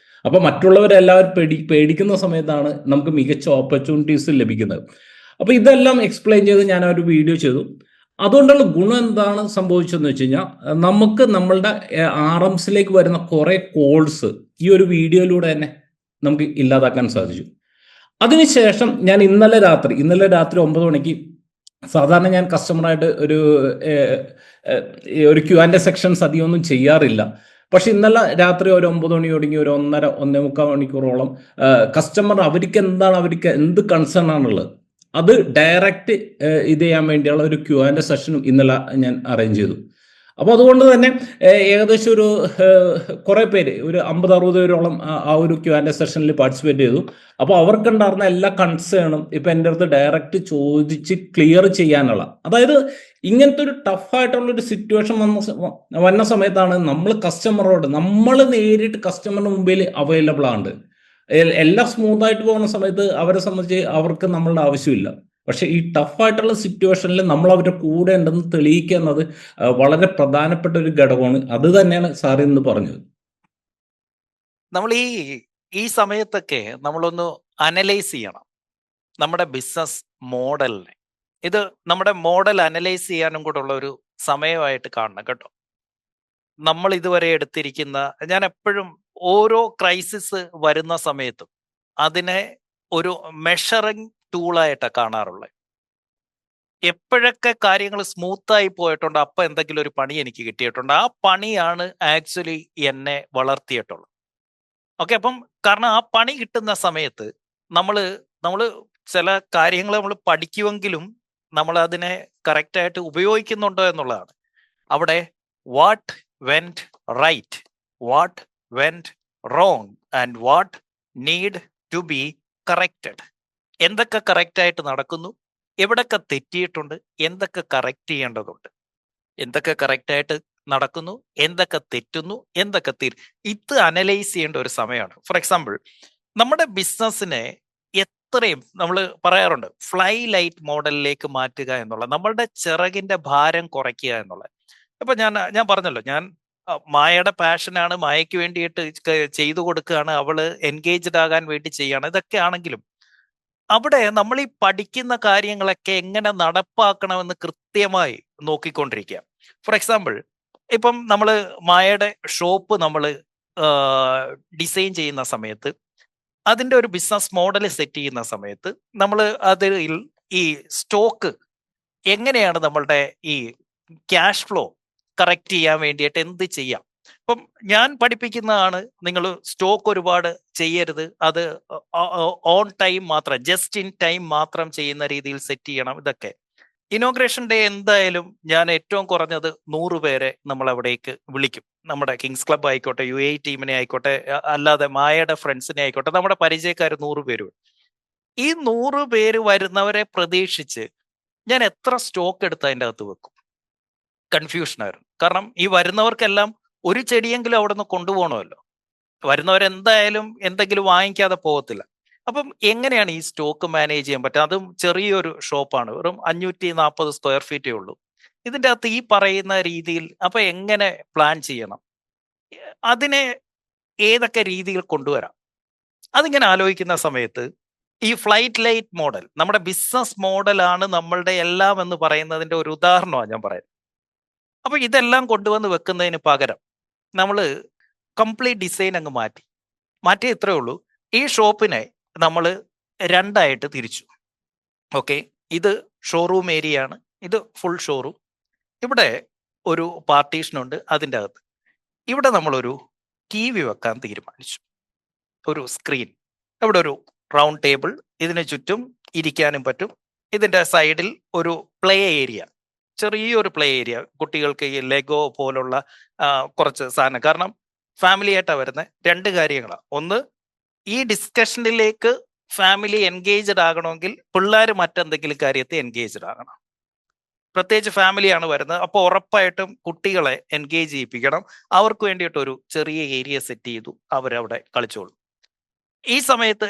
അപ്പൊ മറ്റുള്ളവരെല്ലാവരും പേടിക്കുന്ന സമയത്താണ് നമുക്ക് മികച്ച ഓപ്പർച്യൂണിറ്റീസ് ലഭിക്കുന്നത്. അപ്പൊ ഇതെല്ലാം എക്സ്പ്ലെയിൻ ചെയ്ത് ഞാൻ ഒരു വീഡിയോ ചെയ്തു. അതുകൊണ്ടുള്ള ഗുണം എന്താണ് സംഭവിച്ചതെന്ന് വെച്ച് കഴിഞ്ഞാൽ, നമുക്ക് നമ്മളുടെ RMസിലേക്ക് വരുന്ന കുറെ കോൾസ് ഈ ഒരു വീഡിയോയിലൂടെ തന്നെ നമുക്ക് ഇല്ലാതാക്കാൻ സാധിച്ചു. അതിനുശേഷം ഞാൻ ഇന്നലെ രാത്രി 9 മണിക്ക്, സാധാരണ ഞാൻ കസ്റ്റമറായിട്ട് ഒരു Q&A സെക്ഷൻസ് അധികമൊന്നും ചെയ്യാറില്ല. പക്ഷെ ഇന്നലെ രാത്രി ഒരു 9 മണി തുടങ്ങി ഒരു 1.5-1.25 മണിക്കൂറോളം കസ്റ്റമർ അവർക്ക് എന്ത് കൺസേൺ ആണുള്ളത് അത് ഡയറക്റ്റ് ഇത് ചെയ്യാൻ വേണ്ടിയുള്ള ഒരു Q&A സെഷനും ഇന്നലെ ഞാൻ അറേഞ്ച് ചെയ്തു. അപ്പോൾ അതുകൊണ്ട് തന്നെ ഏകദേശം ഒരു കുറേ പേര്, ഒരു 50-60 പേരോളം ആ ഒരു Q&A സെഷനിൽ പാർട്ടിസിപ്പേറ്റ് ചെയ്തു. അപ്പോൾ അവർക്കുണ്ടായിരുന്ന എല്ലാ കൺസേണും ഇപ്പം എൻ്റെ അടുത്ത് ഡയറക്റ്റ് ചോദിച്ച് ക്ലിയർ ചെയ്യാനുള്ള, അതായത് ഇങ്ങനത്തെ ഒരു ടഫായിട്ടുള്ളൊരു സിറ്റുവേഷൻ വന്ന സമയത്താണ് നമ്മൾ നേരിട്ട് കസ്റ്റമറിന് മുമ്പിൽ അവൈലബിൾ ആണ്. എല്ലാം സ്മൂത്തായിട്ട് പോകുന്ന സമയത്ത് അവരെ സംബന്ധിച്ച് അവർക്ക് നമ്മളുടെ ആവശ്യമില്ല. പക്ഷെ ഈ ടഫായിട്ടുള്ള സിറ്റുവേഷനിൽ നമ്മൾ അവരുടെ കൂടെ ഉണ്ടെന്ന് തെളിയിക്കുക എന്നത് വളരെ പ്രധാനപ്പെട്ട ഒരു ഘടകമാണ്. അത് തന്നെയാണ് സാർ ഇന്ന് പറഞ്ഞത്. നമ്മൾ ഈ സമയത്തൊക്കെ നമ്മളൊന്ന് അനലൈസ് ചെയ്യണം നമ്മുടെ ബിസിനസ് മോഡലിനെ. ഇത് നമ്മുടെ മോഡൽ അനലൈസ് ചെയ്യാനും കൂടെ ഉള്ള ഒരു സമയമായിട്ട് കാണണം കേട്ടോ. നമ്മൾ ഇതുവരെ എടുത്തിരിക്കുന്ന, ഞാൻ എപ്പോഴും ഓരോ ക്രൈസിസ് വരുന്ന സമയത്തും അതിനെ ഒരു മെഷറിംഗ് ടൂളായിട്ടാണ് കാണാറുള്ളത്. എപ്പോഴൊക്കെ കാര്യങ്ങൾ സ്മൂത്തായി പോയിട്ടുണ്ട്, അപ്പം എന്തെങ്കിലും ഒരു പണി എനിക്ക് കിട്ടിയിട്ടുണ്ട്, ആ പണിയാണ് ആക്ച്വലി എന്നെ വളർത്തിയിട്ടുള്ളത്. ഓക്കെ, അപ്പം കാരണം ആ പണി കിട്ടുന്ന സമയത്ത് നമ്മൾ നമ്മൾ ചില കാര്യങ്ങൾ നമ്മൾ പഠിക്കുമെങ്കിലും നമ്മൾ അതിനെ കറക്റ്റായിട്ട് ഉപയോഗിക്കുന്നുണ്ടോ എന്നുള്ളതാണ്. അവിടെ what went right, what went wrong and what need to be corrected. എന്തൊക്കെ കറക്റ്റായിട്ട് നടക്കുന്നു, എവിടൊക്കെ തെറ്റിയിട്ടുണ്ട്, എന്തൊക്കെ കറക്റ്റ് ചെയ്യേണ്ടതുണ്ട്, എന്തൊക്കെ കറക്റ്റായിട്ട് നടക്കുന്നു, എന്തൊക്കെ തെറ്റുന്നു, എന്തൊക്കെ ഇത് അനലൈസ് ചെയ്യേണ്ട ഒരു സമയമാണ്. ഫോർ എക്സാമ്പിൾ, നമ്മുടെ ബിസിനസ്സിനെ എത്രയും നമ്മൾ പറയാറുണ്ട് ഫ്ലൈ ലൈറ്റ് മോഡലിലേക്ക് മാറ്റുക എന്നുള്ളത്, നമ്മളുടെ ചിറകിന്റെ ഭാരം കുറയ്ക്കുക എന്നുള്ളത്. ഇപ്പൊ ഞാൻ പറഞ്ഞല്ലോ, ഞാൻ മായയുടെ പാഷനാണ്, മായയ്ക്ക് വേണ്ടിയിട്ട് ചെയ്തു കൊടുക്കുകയാണ്, അവള് എൻഗേജ്ഡ് ആകാൻ വേണ്ടി ചെയ്യാണ്. ഇതൊക്കെ ആണെങ്കിലും അവിടെ നമ്മൾ ഈ പഠിക്കുന്ന കാര്യങ്ങളൊക്കെ എങ്ങനെ നടപ്പാക്കണമെന്ന് കൃത്യമായി നോക്കിക്കൊണ്ടിരിക്കുക. ഫോർ എക്സാമ്പിൾ, ഇപ്പം നമ്മൾ മായയുടെ ഷോപ്പ് നമ്മൾ ഡിസൈൻ ചെയ്യുന്ന സമയത്ത്, അതിൻ്റെ ഒരു ബിസിനസ് മോഡൽ സെറ്റ് ചെയ്യുന്ന സമയത്ത് നമ്മൾ അതിൽ ഈ സ്റ്റോക്ക് എങ്ങനെയാണ്, നമ്മളുടെ ഈ ക്യാഷ് ഫ്ലോ കറക്റ്റ് ചെയ്യാൻ വേണ്ടിയിട്ട് എന്ത് ചെയ്യാം. ഇപ്പം ഞാൻ പഠിപ്പിക്കുന്നതാണ്, നിങ്ങൾ സ്റ്റോക്ക് ഒരുപാട് ചെയ്യരുത്, അത് ഓൺ ടൈം മാത്രം, ജസ്റ്റ് ഇൻ ടൈം മാത്രം ചെയ്യുന്ന രീതിയിൽ സെറ്റ് ചെയ്യണം. ഇതൊക്കെ ഇനോഗ്രേഷൻ ഡേ എന്തായാലും ഞാൻ ഏറ്റവും കുറഞ്ഞത് 100 പേരെ നമ്മൾ അവിടേക്ക് വിളിക്കും. നമ്മുടെ കിങ്സ് ക്ലബ് ആയിക്കോട്ടെ, UAE ടീമിനെ ആയിക്കോട്ടെ, അല്ലാതെ മായയുടെ ഫ്രണ്ട്സിനെ ആയിക്കോട്ടെ, നമ്മുടെ പരിചയക്കാർ 100 പേര്. ഈ 100 പേര് വരുന്നവരെ പ്രതീക്ഷിച്ച് ഞാൻ എത്ര സ്റ്റോക്ക് എടുത്ത് അതിൻ്റെ അകത്ത് വെക്കും? കൺഫ്യൂഷനായിരുന്നു. കാരണം ഈ വരുന്നവർക്കെല്ലാം ഒരു ചെടിയെങ്കിലും അവിടെ നിന്ന് കൊണ്ടുപോകണമല്ലോ. വരുന്നവരെന്തായാലും എന്തെങ്കിലും വാങ്ങിക്കാതെ പോകത്തില്ല. അപ്പം എങ്ങനെയാണ് ഈ സ്റ്റോക്ക് മാനേജ് ചെയ്യാൻ പറ്റുക? അതും ചെറിയൊരു ഷോപ്പാണ്, വെറും 540 സ്ക്വയർ ഫീറ്റേ ഉള്ളൂ. ഇതിൻ്റെ അകത്ത് ഈ പറയുന്ന രീതിയിൽ അപ്പൊ എങ്ങനെ പ്ലാൻ ചെയ്യണം, അതിനെ ഏതൊക്കെ രീതിയിൽ കൊണ്ടുവരാം, അതിങ്ങനെ ആലോചിക്കുന്ന സമയത്ത് ഈ ഫ്ലൈറ്റ് ലൈറ്റ് മോഡൽ നമ്മുടെ ബിസിനസ് മോഡലാണ് നമ്മളുടെ എല്ലാം എന്ന് പറയുന്നതിന്റെ ഒരു ഉദാഹരണമാണ് ഞാൻ പറയുന്നത്. അപ്പൊ ഇതെല്ലാം കൊണ്ടുവന്ന് വെക്കുന്നതിന് പകരം നമ്മൾ കംപ്ലീറ്റ് ഡിസൈൻ അങ്ങ് മാറ്റി ഇത്രേ ഉള്ളൂ. ഈ ഷോപ്പിനെ നമ്മൾ 2ആയിട്ട് തിരിച്ചു. ഓക്കെ, ഇത് ഷോറൂം ഏരിയ ആണ്, ഇത് ഫുൾ ഷോറൂം. ഇവിടെ ഒരു പാർട്ടീഷനുണ്ട്, അതിൻ്റെ അകത്ത് ഇവിടെ നമ്മളൊരു TV വെക്കാൻ തീരുമാനിച്ചു, ഒരു സ്ക്രീൻ, ഇവിടെ ഒരു റൗണ്ട് ടേബിൾ, ഇതിന് ചുറ്റും ഇരിക്കാനും പറ്റും. ഇതിൻ്റെ സൈഡിൽ ഒരു പ്ലേ ഏരിയ, ചെറിയൊരു പ്ലേ ഏരിയ, കുട്ടികൾക്ക് ഈ ലെഗോ പോലുള്ള കുറച്ച് സാധനം. കാരണം ഫാമിലി ആയിട്ടാണ് വരുന്നത്. 2 കാര്യങ്ങളാണ്. ഒന്ന്, ഈ ഡിസ്കഷനിലേക്ക് ഫാമിലി എൻഗേജ്ഡ് ആകണമെങ്കിൽ പിള്ളേർ മറ്റെന്തെങ്കിലും കാര്യത്തിൽ എൻഗേജ്ഡ് ആകണം. പ്രത്യേകിച്ച് ഫാമിലിയാണ് വരുന്നത്, അപ്പോൾ ഉറപ്പായിട്ടും കുട്ടികളെ എൻഗേജ് ചെയ്യിപ്പിക്കണം. അവർക്ക് വേണ്ടിയിട്ട് ഒരു ചെറിയ ഏരിയ സെറ്റ് ചെയ്തു, അവരവിടെ കളിച്ചോളും. ഈ സമയത്ത്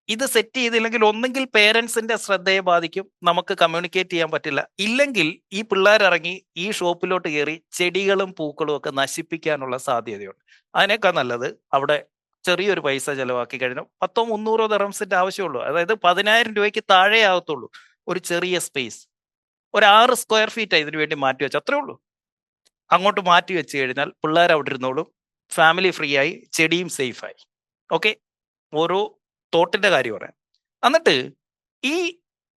ഇത് സെറ്റ് ചെയ്തില്ലെങ്കിൽ ഒന്നെങ്കിൽ പേരൻസിന്റെ ശ്രദ്ധയെ ബാധിക്കും, നമുക്ക് കമ്മ്യൂണിക്കേറ്റ് ചെയ്യാൻ പറ്റില്ല. ഇല്ലെങ്കിൽ ഈ പിള്ളേരിറങ്ങി ഈ ഷോപ്പിലോട്ട് കയറി ചെടികളും പൂക്കളും ഒക്കെ നശിപ്പിക്കാനുള്ള സാധ്യതയുണ്ട്. അതിനേക്കാൾ നല്ലത് അവിടെ ചെറിയൊരു പൈസ ചെലവാക്കി കഴിഞ്ഞാൽ 100-300 ദിർഹംസിന്റെ ആവശ്യമുള്ളൂ. അതായത് 10,000 രൂപയ്ക്ക് താഴെ ആകത്തുള്ളൂ. ഒരു ചെറിയ സ്പേസ്, ഒരു 6 സ്ക്വയർ ഫീറ്റ് ഇതിനു വേണ്ടി മാറ്റി വെച്ച്, അത്രേ ഉള്ളൂ. അങ്ങോട്ട് മാറ്റി വെച്ച് കഴിഞ്ഞാൽ പിള്ളേർ അവിടെ ഇരുന്നോളും, ഫാമിലി ഫ്രീ ആയി, ചെടിയും സേഫായി. ഓക്കെ, ഓരോ തോട്ടിന്റെ കാര്യം പറയാം. എന്നിട്ട് ഈ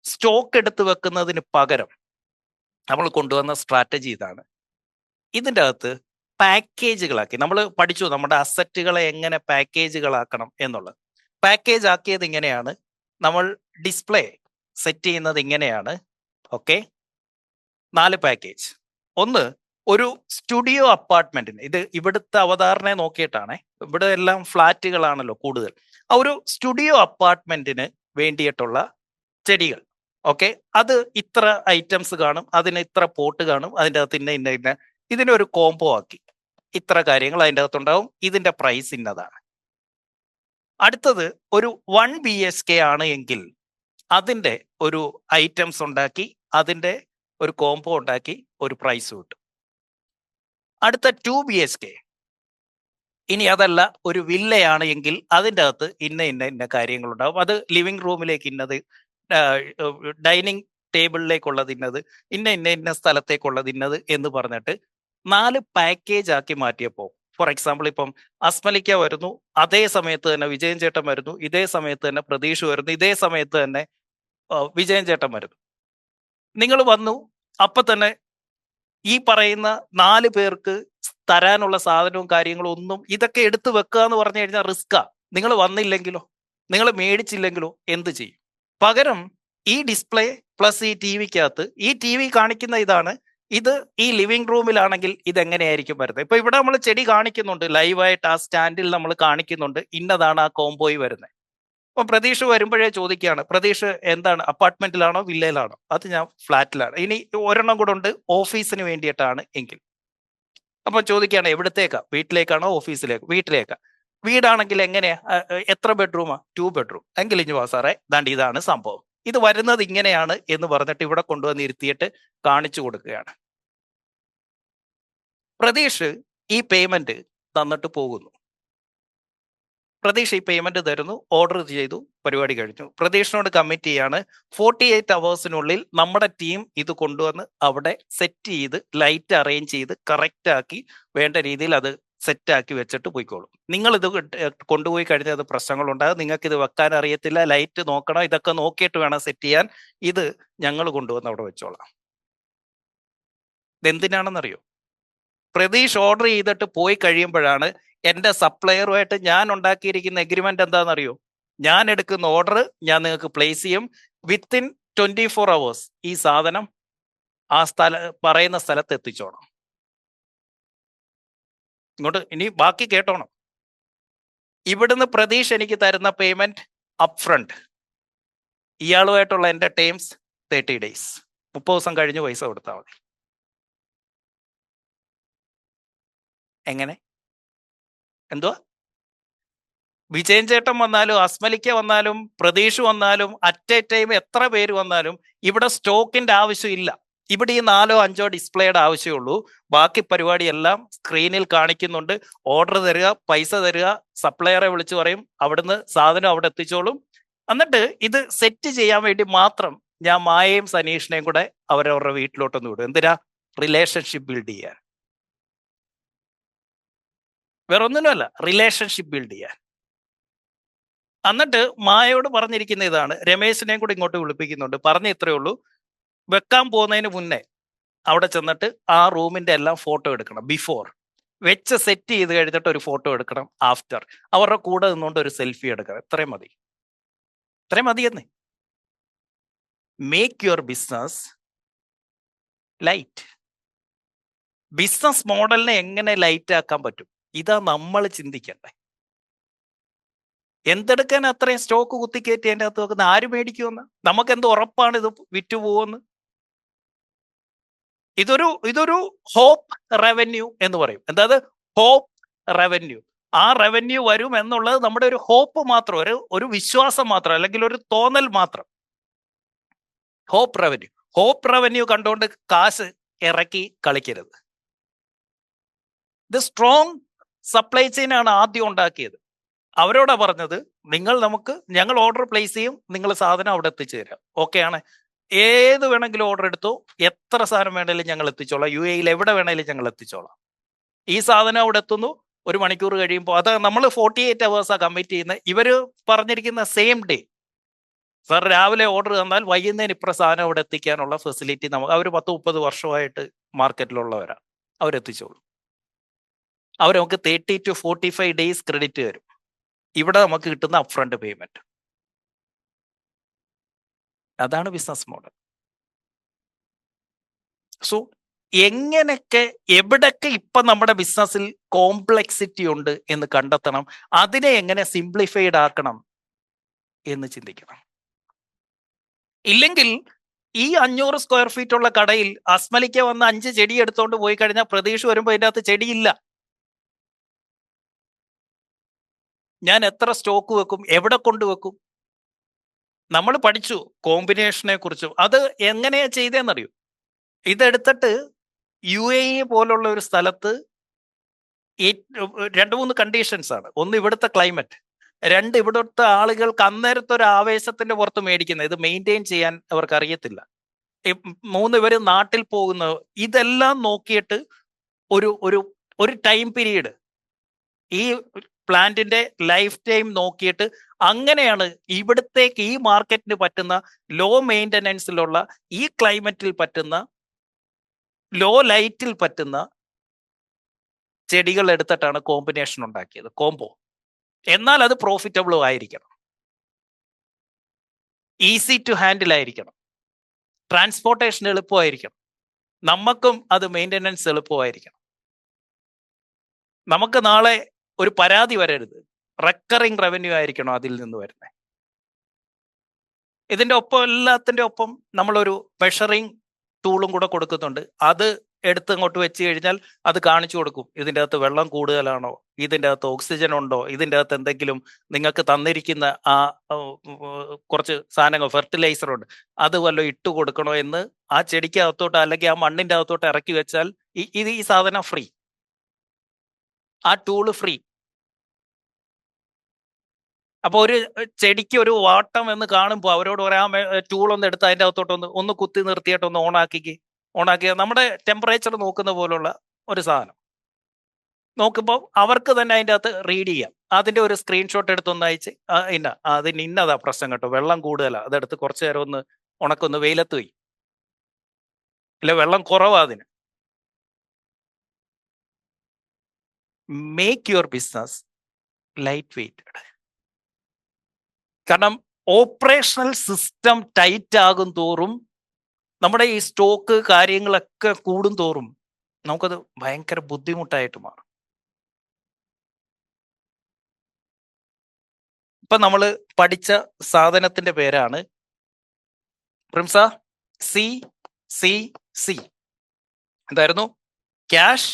സ്റ്റോക്ക് എടുത്ത് വെക്കുന്നതിന് പകരം നമ്മൾ കൊണ്ടുവന്ന സ്ട്രാറ്റജി ഇതാണ്. ഇതിൻ്റെ അകത്ത് പാക്കേജുകളാക്കി നമ്മൾ പഠിച്ചു, നമ്മുടെ അസറ്റുകളെ എങ്ങനെ പാക്കേജുകളാക്കണം എന്നുള്ളത്. പാക്കേജ് ആക്കിയത് ഇങ്ങനെയാണ്, നമ്മൾ ഡിസ്പ്ലേ സെറ്റ് ചെയ്യുന്നത് ഇങ്ങനെയാണ്. Okay, 4 package. ഒന്ന്, ഒരു സ്റ്റുഡിയോ അപ്പാർട്ട്മെന്റിന്, ഇത് ഇവിടുത്തെ അവതാരണയെ നോക്കിയിട്ടാണ്, ഇവിടെ എല്ലാം ഫ്ലാറ്റുകളാണല്ലോ കൂടുതൽ. ആ ഒരു സ്റ്റുഡിയോ അപ്പാർട്ട്മെന്റിന് വേണ്ടിയിട്ടുള്ള ചെടികൾ. ഓക്കെ, അത് ഇത്ര ഐറ്റംസ് കാണും, അതിന് ഇത്ര പോട്ട് കാണും, അതിൻ്റെ അകത്ത് ഇന്ന ഇതിനൊരു കോംബോ ആക്കി ഇത്ര കാര്യങ്ങൾ അതിൻ്റെ അകത്തുണ്ടാവും, ഇതിന്റെ പ്രൈസ് ഇന്നതാണ്. അടുത്തത് ഒരു 1 BHK ആണ് എങ്കിൽ അതിൻ്റെ ഒരു ഐറ്റംസ് ഉണ്ടാക്കി, അതിൻ്റെ ഒരു കോംബോ ഉണ്ടാക്കി ഒരു പ്രൈസ് കിട്ടും. അടുത്ത 2 BHK, ഇനി അതല്ല ഒരു വില്ലയാണ് എങ്കിൽ അതിൻ്റെ അകത്ത് ഇന്ന ഇന്ന ഇന്ന കാര്യങ്ങളുണ്ടാവും. അത് ലിവിംഗ് റൂമിലേക്ക് ഇന്നത്, ഡൈനിങ് ടേബിളിലേക്കുള്ളത് ഇന്നത്, ഇന്ന ഇന്ന ഇന്ന സ്ഥലത്തേക്കുള്ളത് ഇന്നത് എന്ന് പറഞ്ഞിട്ട് 4 പാക്കേജ് ആക്കി മാറ്റിയപ്പോൾ, ഫോർ എക്സാമ്പിൾ ഇപ്പം അസ്മലിക്ക വരുന്നു, അതേ സമയത്ത് തന്നെ വിജയൻ ചേട്ടൻ വരുന്നു, ഇതേ സമയത്ത് തന്നെ പ്രതീഷ് വരുന്നു, ഇതേ സമയത്ത് തന്നെ വിജയൻ ചേട്ടൻ വരുന്നു. നിങ്ങൾ വന്നു, അപ്പൊ തന്നെ ഈ പറയുന്ന 4 പേർക്ക് തരാനുള്ള സാധനവും കാര്യങ്ങളും ഒന്നും ഇതൊക്കെ എടുത്തു വെക്കുക എന്ന് പറഞ്ഞു കഴിഞ്ഞാൽ റിസ്ക്കാ. നിങ്ങൾ വന്നില്ലെങ്കിലോ, നിങ്ങൾ മേടിച്ചില്ലെങ്കിലോ എന്ത് ചെയ്യും? പകരം ഈ ഡിസ്പ്ലേ പ്ലസ് ഈ ടി വിക്കകത്ത്, ഈ ടി വി കാണിക്കുന്ന ഇതാണ്, ഇത് ഈ ലിവിംഗ് റൂമിലാണെങ്കിൽ ഇതെങ്ങനെയായിരിക്കും വരുന്നത്? ഇപ്പൊ ഇവിടെ നമ്മൾ ചെടി കാണിക്കുന്നുണ്ട്, ലൈവായിട്ട് ആ സ്റ്റാൻഡിൽ നമ്മൾ കാണിക്കുന്നുണ്ട്, ഇന്നതാണ് ആ കോംബോയി വരുന്നത്. അപ്പൊ പ്രതീഷ് വരുമ്പോഴേ ചോദിക്കുകയാണ്, പ്രതീഷ് എന്താണ്, അപ്പാർട്ട്മെന്റിലാണോ വില്ലയിലാണോ? അത് ഞാൻ ഫ്ലാറ്റിലാണ്. ഇനി ഒരെണ്ണം കൂടെ ഉണ്ട് ഓഫീസിന് വേണ്ടിയിട്ടാണ് എങ്കിൽ, അപ്പൊ ചോദിക്കുകയാണ് എവിടത്തേക്കാ, വീട്ടിലേക്കാണോ ഓഫീസിലേക്ക്? വീട്ടിലേക്കാ. വീടാണെങ്കിൽ എങ്ങനെയാ, എത്ര ബെഡ്റൂമാ? 2 ബെഡ്റൂം. എങ്കിൽ ഇനി വാ സാറേ, ദാണ്ട് ഇതാണ് സംഭവം, ഇത് വരുന്നത് ഇങ്ങനെയാണ് എന്ന് പറഞ്ഞിട്ട് ഇവിടെ കൊണ്ടുവന്ന് ഇരുത്തിയിട്ട് കാണിച്ചു കൊടുക്കുകയാണ്. പ്രതീഷ് ഈ പേയ്മെന്റ് തന്നിട്ട് പോകുന്നു. പ്രതീഷ് ഈ പേയ്മെന്റ് തരുന്നു, ഓർഡർ ചെയ്തു, പരിപാടി കഴിഞ്ഞു. പ്രതീഷിനോട് കമ്മിറ്റ് ചെയ്യാണ് 48 അവേഴ്സിനുള്ളിൽ നമ്മുടെ ടീം ഇത് കൊണ്ടുവന്ന് അവിടെ സെറ്റ് ചെയ്ത് ലൈറ്റ് അറേഞ്ച് ചെയ്ത് കറക്റ്റ് ആക്കി വേണ്ട രീതിയിൽ അത് സെറ്റ് ആക്കി വെച്ചിട്ട് പോയിക്കോളും. നിങ്ങൾ ഇത് കൊണ്ടുപോയി കഴിഞ്ഞാൽ അത് പ്രശ്നങ്ങളുണ്ടാകും, നിങ്ങൾക്ക് ഇത് വെക്കാൻ അറിയത്തില്ല, ലൈറ്റ് നോക്കണം, ഇതൊക്കെ നോക്കിയിട്ട് വേണം സെറ്റ് ചെയ്യാൻ, ഇത് ഞങ്ങൾ കൊണ്ടുവന്ന് അവിടെ വെച്ചോളാം. ഇതെന്തിനാണെന്നറിയോ? പ്രതീഷ് ഓർഡർ ചെയ്തിട്ട് പോയി കഴിയുമ്പോഴാണ് എൻ്റെ സപ്ലയറുമായിട്ട് ഞാൻ ഉണ്ടാക്കിയിരിക്കുന്ന എഗ്രിമെന്റ് എന്താണെന്നറിയോ? ഞാൻ എടുക്കുന്ന ഓർഡർ ഞാൻ നിങ്ങൾക്ക് പ്ലേസ് ചെയ്യും, വിത്തിൻ 24 അവേഴ്സ് ഈ സാധനം ആ പറയുന്ന സ്ഥലത്ത് എത്തിച്ചോണം. ഇങ്ങോട്ട് ഇനി ബാക്കി കേട്ടോണം. ഇവിടുന്ന് പ്രതീഷ് എനിക്ക് തരുന്ന പേയ്മെന്റ് അപ് ഫ്രണ്ട്, ഇയാളുമായിട്ടുള്ള എൻ്റെ ടേംസ് 30 days, 30 ദിവസം കഴിഞ്ഞ് പൈസ കൊടുത്താൽ മതി. എങ്ങനെ? എന്തുവാ? വിജയൻ ചേട്ടൻ വന്നാലും അസ്മലിക്ക വന്നാലും പ്രതീഷ് വന്നാലും അറ്റ് എ ടൈം എത്ര പേര് വന്നാലും ഇവിടെ സ്റ്റോക്കിന്റെ ആവശ്യമില്ല. ഇവിടെ ഈ 4 or 5 ഡിസ്പ്ലേയുടെ ആവശ്യമുള്ളൂ. ബാക്കി പരിപാടി എല്ലാം സ്ക്രീനിൽ കാണിക്കുന്നുണ്ട്. ഓർഡർ തരിക, പൈസ തരിക, സപ്ലയറെ വിളിച്ചു പറയും, അവിടുന്ന് സാധനം അവിടെ എത്തിച്ചോളും. എന്നിട്ട് ഇത് സെറ്റ് ചെയ്യാൻ വേണ്ടി മാത്രം ഞാൻ മായയും സനീഷിനെയും കൂടെ അവരവരുടെ വീട്ടിലോട്ടൊന്ന് വിടും. എന്തിനാ? റിലേഷൻഷിപ്പ് ബിൽഡ് ചെയ്യാൻ, വേറൊന്നിനുമല്ല, റിലേഷൻഷിപ്പ് ബിൽഡ് ചെയ്യാൻ. എന്നിട്ട് മായയോട് പറഞ്ഞിരിക്കുന്ന ഇതാണ്, രമേശിനെയും കൂടെ ഇങ്ങോട്ട് വിളിപ്പിക്കുന്നുണ്ട്. പറഞ്ഞ ഇത്രയേ ഉള്ളൂ, വെക്കാൻ പോകുന്നതിന് മുന്നേ അവിടെ ചെന്നിട്ട് ആ റൂമിന്റെ എല്ലാം ഫോട്ടോ എടുക്കണം. ബിഫോർ വെച്ച് സെറ്റ് ചെയ്ത് കഴിഞ്ഞിട്ട് ഒരു ഫോട്ടോ എടുക്കണം. ആഫ്റ്റർ അവരുടെ കൂടെ നിന്നുകൊണ്ട് ഒരു സെൽഫി എടുക്കണം. ഇത്രയും മതി, ഇത്രയും മതിയെന്ന്. Make your business light. Business മോഡലിനെ എങ്ങനെ ലൈറ്റ് ആക്കാൻ പറ്റും, ഇതാ നമ്മൾ ചിന്തിക്കണ്ടേ. എന്തെടുക്കാൻ അത്രയും സ്റ്റോക്ക് കുത്തിക്കയറ്റി അതിൻ്റെ അകത്ത് വെക്കുന്ന? ആര് മേടിക്കുമെന്ന്? നമുക്ക് എന്ത് ഉറപ്പാണ് ഇത് വിറ്റുപോകുമെന്ന്? ഇതൊരു ഹോപ്പ് റവന്യൂ എന്ന് പറയും. എന്താ ഹോപ്പ് റവന്യൂ? ആ റവന്യൂ വരും എന്നുള്ളത് നമ്മുടെ ഒരു ഹോപ്പ് മാത്രം, ഒരു വിശ്വാസം മാത്രം, അല്ലെങ്കിൽ ഒരു തോന്നൽ മാത്രം. ഹോപ്പ് റവന്യൂ കണ്ടുകൊണ്ട് കാശ് ഇറക്കി കളിക്കരുത്. ഇത് സ്ട്രോങ് സപ്ലൈ ചെയിൻ ആണ് ആദ്യം ഉണ്ടാക്കിയത്. അവരോടാ പറഞ്ഞത്, ഞങ്ങൾ ഓർഡർ പ്ലേസ് ചെയ്യും, നിങ്ങൾ സാധനം അവിടെ എത്തിച്ചു തരാം. ഓക്കെ ആണ്, ഏത് വേണമെങ്കിലും ഓർഡർ എടുത്തോ, എത്ര സാധനം വേണമെങ്കിലും ഞങ്ങൾ എത്തിച്ചോളാം, UAE എവിടെ വേണമെങ്കിലും ഞങ്ങൾ എത്തിച്ചോളാം. ഈ സാധനം അവിടെ എത്തുന്നു, 1 മണിക്കൂർ കഴിയുമ്പോൾ, അത് നമ്മൾ 48 hours കമ്മിറ്റ് ചെയ്യുന്നത്. ഇവര് പറഞ്ഞിരിക്കുന്ന സെയിം ഡേ, സാർ രാവിലെ ഓർഡർ തന്നാൽ വൈകുന്നേരം ഇപ്പുറം സാധനം അവിടെ എത്തിക്കാനുള്ള ഫെസിലിറ്റി നമുക്ക്, അവർ 10-30 വർഷമായിട്ട് മാർക്കറ്റിലുള്ളവരാണ്, അവരെത്തിച്ചോളും. അവർ നമുക്ക് 30 to 45 days ക്രെഡിറ്റ് തരും. ഇവിടെ നമുക്ക് കിട്ടുന്ന അപ്ഫ്രണ്ട് പേയ്മെന്റ്. അതാണ് ബിസിനസ് മോഡൽ. സോ എങ്ങനെയൊക്കെ എവിടൊക്കെ ഇപ്പൊ നമ്മുടെ ബിസിനസ്സിൽ കോംപ്ലെക്സിറ്റി ഉണ്ട് എന്ന് കണ്ടെത്തണം, അതിനെ എങ്ങനെ സിംപ്ലിഫൈഡ് ആക്കണം എന്ന് ചിന്തിക്കണം. ഇല്ലെങ്കിൽ ഈ 500 സ്ക്വയർ ഫീറ്റ് ഉള്ള കടയിൽ അസ്മലിക്ക വന്ന് 5 ചെടി എടുത്തോണ്ട് പോയി കഴിഞ്ഞാൽ പ്രതീക്ഷ വരുമ്പോൾ അതിൻ്റെ അകത്ത് ചെടിയില്ല. ഞാൻ എത്ര സ്റ്റോക്ക് വെക്കും, എവിടെ കൊണ്ടുവെക്കും? നമ്മൾ പഠിച്ചു കോമ്പിനേഷനെ കുറിച്ചും. അത് എങ്ങനെയാ ചെയ്തതെന്നറിയോ? ഇതെടുത്തിട്ട് UAE പോലുള്ള ഒരു സ്ഥലത്ത് ഈ 2-3 കണ്ടീഷൻസ് ആണ്. ഒന്ന് ഇവിടുത്തെ ക്ലൈമറ്റ്, 2 ഇവിടുത്തെ ആളുകൾക്ക് അന്നേരത്തെ ഒരു ആവേശത്തിന്റെ പുറത്ത് മേടിക്കുന്നത്, ഇത് മെയിൻറ്റെയിൻ ചെയ്യാൻ അവർക്ക് അറിയത്തില്ല. 3 ഇവര് നാട്ടിൽ പോകുന്നത്, ഇതെല്ലാം നോക്കിയിട്ട് ഒരു ഒരു ഒരു ടൈം പീരീഡ്, ഈ പ്ലാന്റിന്റെ ലൈഫ് ടൈം നോക്കിയിട്ട് അങ്ങനെയാണ് ഇവിടത്തേക്ക് ഈ മാർക്കറ്റിന് പറ്റുന്ന ലോ മെയിൻ്റനൻസിലുള്ള, ഈ ക്ലൈമറ്റിൽ പറ്റുന്ന, ലോ ലൈറ്റിൽ പറ്റുന്ന ചെടികൾ എടുത്തിട്ടാണ് കോമ്പിനേഷൻ ഉണ്ടാക്കിയത്, കോംബോ. എന്നാൽ അത് പ്രോഫിറ്റബിളും ആയിരിക്കണം, ഈസി ടു ഹാൻഡിൽ ആയിരിക്കണം, ട്രാൻസ്പോർട്ടേഷൻ എളുപ്പമായിരിക്കണം, നമുക്കും അത് മെയിൻ്റനൻസ് എളുപ്പമായിരിക്കണം. നമുക്ക് നാളെ ഒരു പരാതി വരരുത്, റെക്കറിങ് റവന്യൂ ആയിരിക്കണം അതിൽ നിന്ന് വരുന്നത്. ഇതിന്റെ ഒപ്പം, എല്ലാത്തിൻ്റെ ഒപ്പം നമ്മളൊരു മെഷറിങ് ടൂളും കൂടെ കൊടുക്കുന്നുണ്ട്. അത് എടുത്ത് അങ്ങോട്ട് വെച്ച് കഴിഞ്ഞാൽ അത് കാണിച്ചു കൊടുക്കും, ഇതിൻ്റെ അകത്ത് വെള്ളം കൂടുതലാണോ, ഇതിൻ്റെ അകത്ത് ഓക്സിജൻ ഉണ്ടോ, ഇതിൻ്റെ അകത്ത് എന്തെങ്കിലും നിങ്ങൾക്ക് തന്നിരിക്കുന്ന ആ കുറച്ച് സാധനങ്ങൾ, ഫെർട്ടിലൈസർ ഉണ്ട്, അത് വല്ലതും ഇട്ട് കൊടുക്കണോ എന്ന് ആ ചെടിക്ക് അകത്തോട്ട് അല്ലെങ്കിൽ ആ മണ്ണിൻ്റെ അകത്തോട്ട് ഇറക്കി വെച്ചാൽ ഈ സാധനം ഫ്രീ, ആ ടൂള് ഫ്രീ. അപ്പൊ ഒരു ചെടിക്ക് ഒരു വാട്ടം എന്ന് കാണുമ്പോൾ അവരോട് പറയാം, ടൂൾ ഒന്ന് എടുത്ത് അതിൻ്റെ അകത്തോട്ട് ഒന്ന് കുത്തി നിർത്തിയിട്ട് ഒന്ന് ഓണാക്കിയ നമ്മുടെ ടെമ്പറേച്ചർ നോക്കുന്ന പോലുള്ള ഒരു സാധനം നോക്കുമ്പോൾ അവർക്ക് തന്നെ അതിൻ്റെ അകത്ത് റീഡ് ചെയ്യാം. അതിന്റെ ഒരു സ്ക്രീൻഷോട്ട് എടുത്തൊന്ന് അയച്ച്, അതിന് ഇന്നതാ പ്രശ്നം കേട്ടോ, വെള്ളം കൂടുതലാണ്, അതെടുത്ത് കുറച്ചു നേരം ഒന്ന് ഉണക്കൊന്ന് വെയിലത്ത് പോയി, അല്ലെ വെള്ളം കുറവാ അതിന്. Make your business light weighted. കാരണം ഓപ്പറേഷണൽ സിസ്റ്റം ടൈറ്റ് ആകും തോറും, നമ്മുടെ ഈ സ്റ്റോക്ക് കാര്യങ്ങളൊക്കെ കൂടും തോറും നമുക്കത് ഭയങ്കര ബുദ്ധിമുട്ടായിട്ട് മാറും. ഇപ്പൊ നമ്മൾ പഠിച്ച സാധനത്തിന്റെ പേരാണ് പ്രിംസ, CCC. എന്തായിരുന്നു? Cash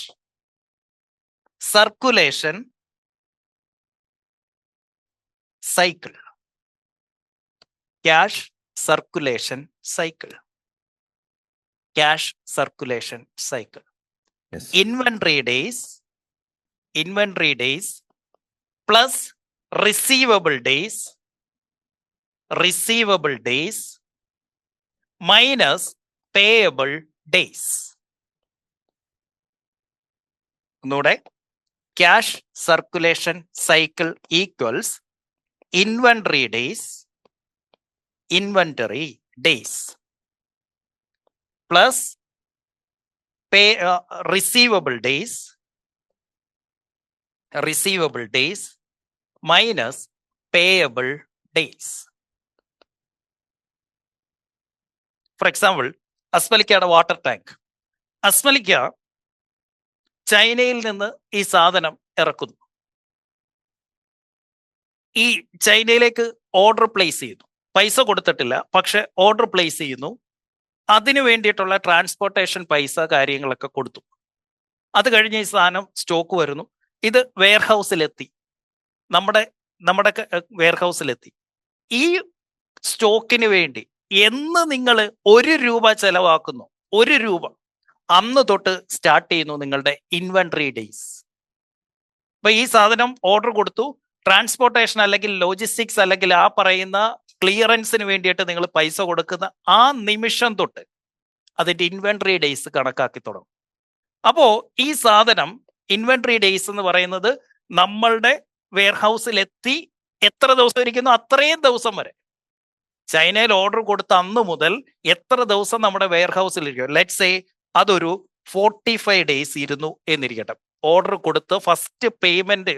circulation cycle. Cash circulation cycle. Cash circulation cycle. Yes. Inventory days plus receivable days minus payable days. ഒന്നുകൂടെ, cash circulation cycle equals inventory days plus receivable days minus payable days. For example, അസ്മലിക്കയുടെ water tank. അസ്മലിക്ക ചൈനയിൽ നിന്ന് ഈ സാധനം ഇറക്കുന്നു. ഈ ചൈനയിലേക്ക് order place ചെയ്യുന്നു, പൈസ കൊടുത്തിട്ടില്ല, പക്ഷെ ഓർഡർ പ്ലേസ് ചെയ്യുന്നു. അതിനു വേണ്ടിയിട്ടുള്ള ട്രാൻസ്പോർട്ടേഷൻ പൈസ കാര്യങ്ങളൊക്കെ കൊടുത്തു. അത് കഴിഞ്ഞ് ഈ സാധനം സ്റ്റോക്ക് വരുന്നു. ഇത് വെയർഹൗസിലെത്തി, നമ്മുടെ വെയർഹൗസിലെത്തി. ഈ സ്റ്റോക്കിന് വേണ്ടി എന്ന് നിങ്ങൾ 1 രൂപ ചെലവാക്കുന്നു, 1 രൂപ, അന്ന് തൊട്ട് സ്റ്റാർട്ട് ചെയ്യുന്നു നിങ്ങളുടെ ഇൻവെന്ററി ഡേയ്സ്. അപ്പൊ ഈ സാധനം ഓർഡർ കൊടുത്തു, ട്രാൻസ്പോർട്ടേഷൻ അല്ലെങ്കിൽ ലോജിസ്റ്റിക്സ് അല്ലെങ്കിൽ ആ പറയുന്ന ക്ലിയറൻസിന് വേണ്ടിയിട്ട് നിങ്ങൾ പൈസ കൊടുക്കുന്ന ആ നിമിഷം തൊട്ട് അതിന്റെ ഇൻവെന്ററി ഡേയ്സ് കണക്കാക്കി തുടങ്ങും. അപ്പോ ഈ സാധനം ഇൻവെന്ററി ഡേയ്സ് എന്ന് പറയുന്നത് നമ്മളുടെ വെയർഹൗസിൽ എത്തി എത്ര ദിവസം ഇരിക്കുന്നു അത്രയും ദിവസം വരെ. ചൈനയിൽ ഓർഡർ കൊടുത്ത അന്ന് മുതൽ എത്ര ദിവസം നമ്മുടെ വെയർഹൗസിൽ ഇരിക്കും, ലെറ്റ്സ് സേ അതൊരു 45 ഡേയ്സ് ഇരുന്നു എന്നിരിക്കട്ടെ. ഓർഡർ കൊടുത്ത് ഫസ്റ്റ് പേയ്മെന്റ്,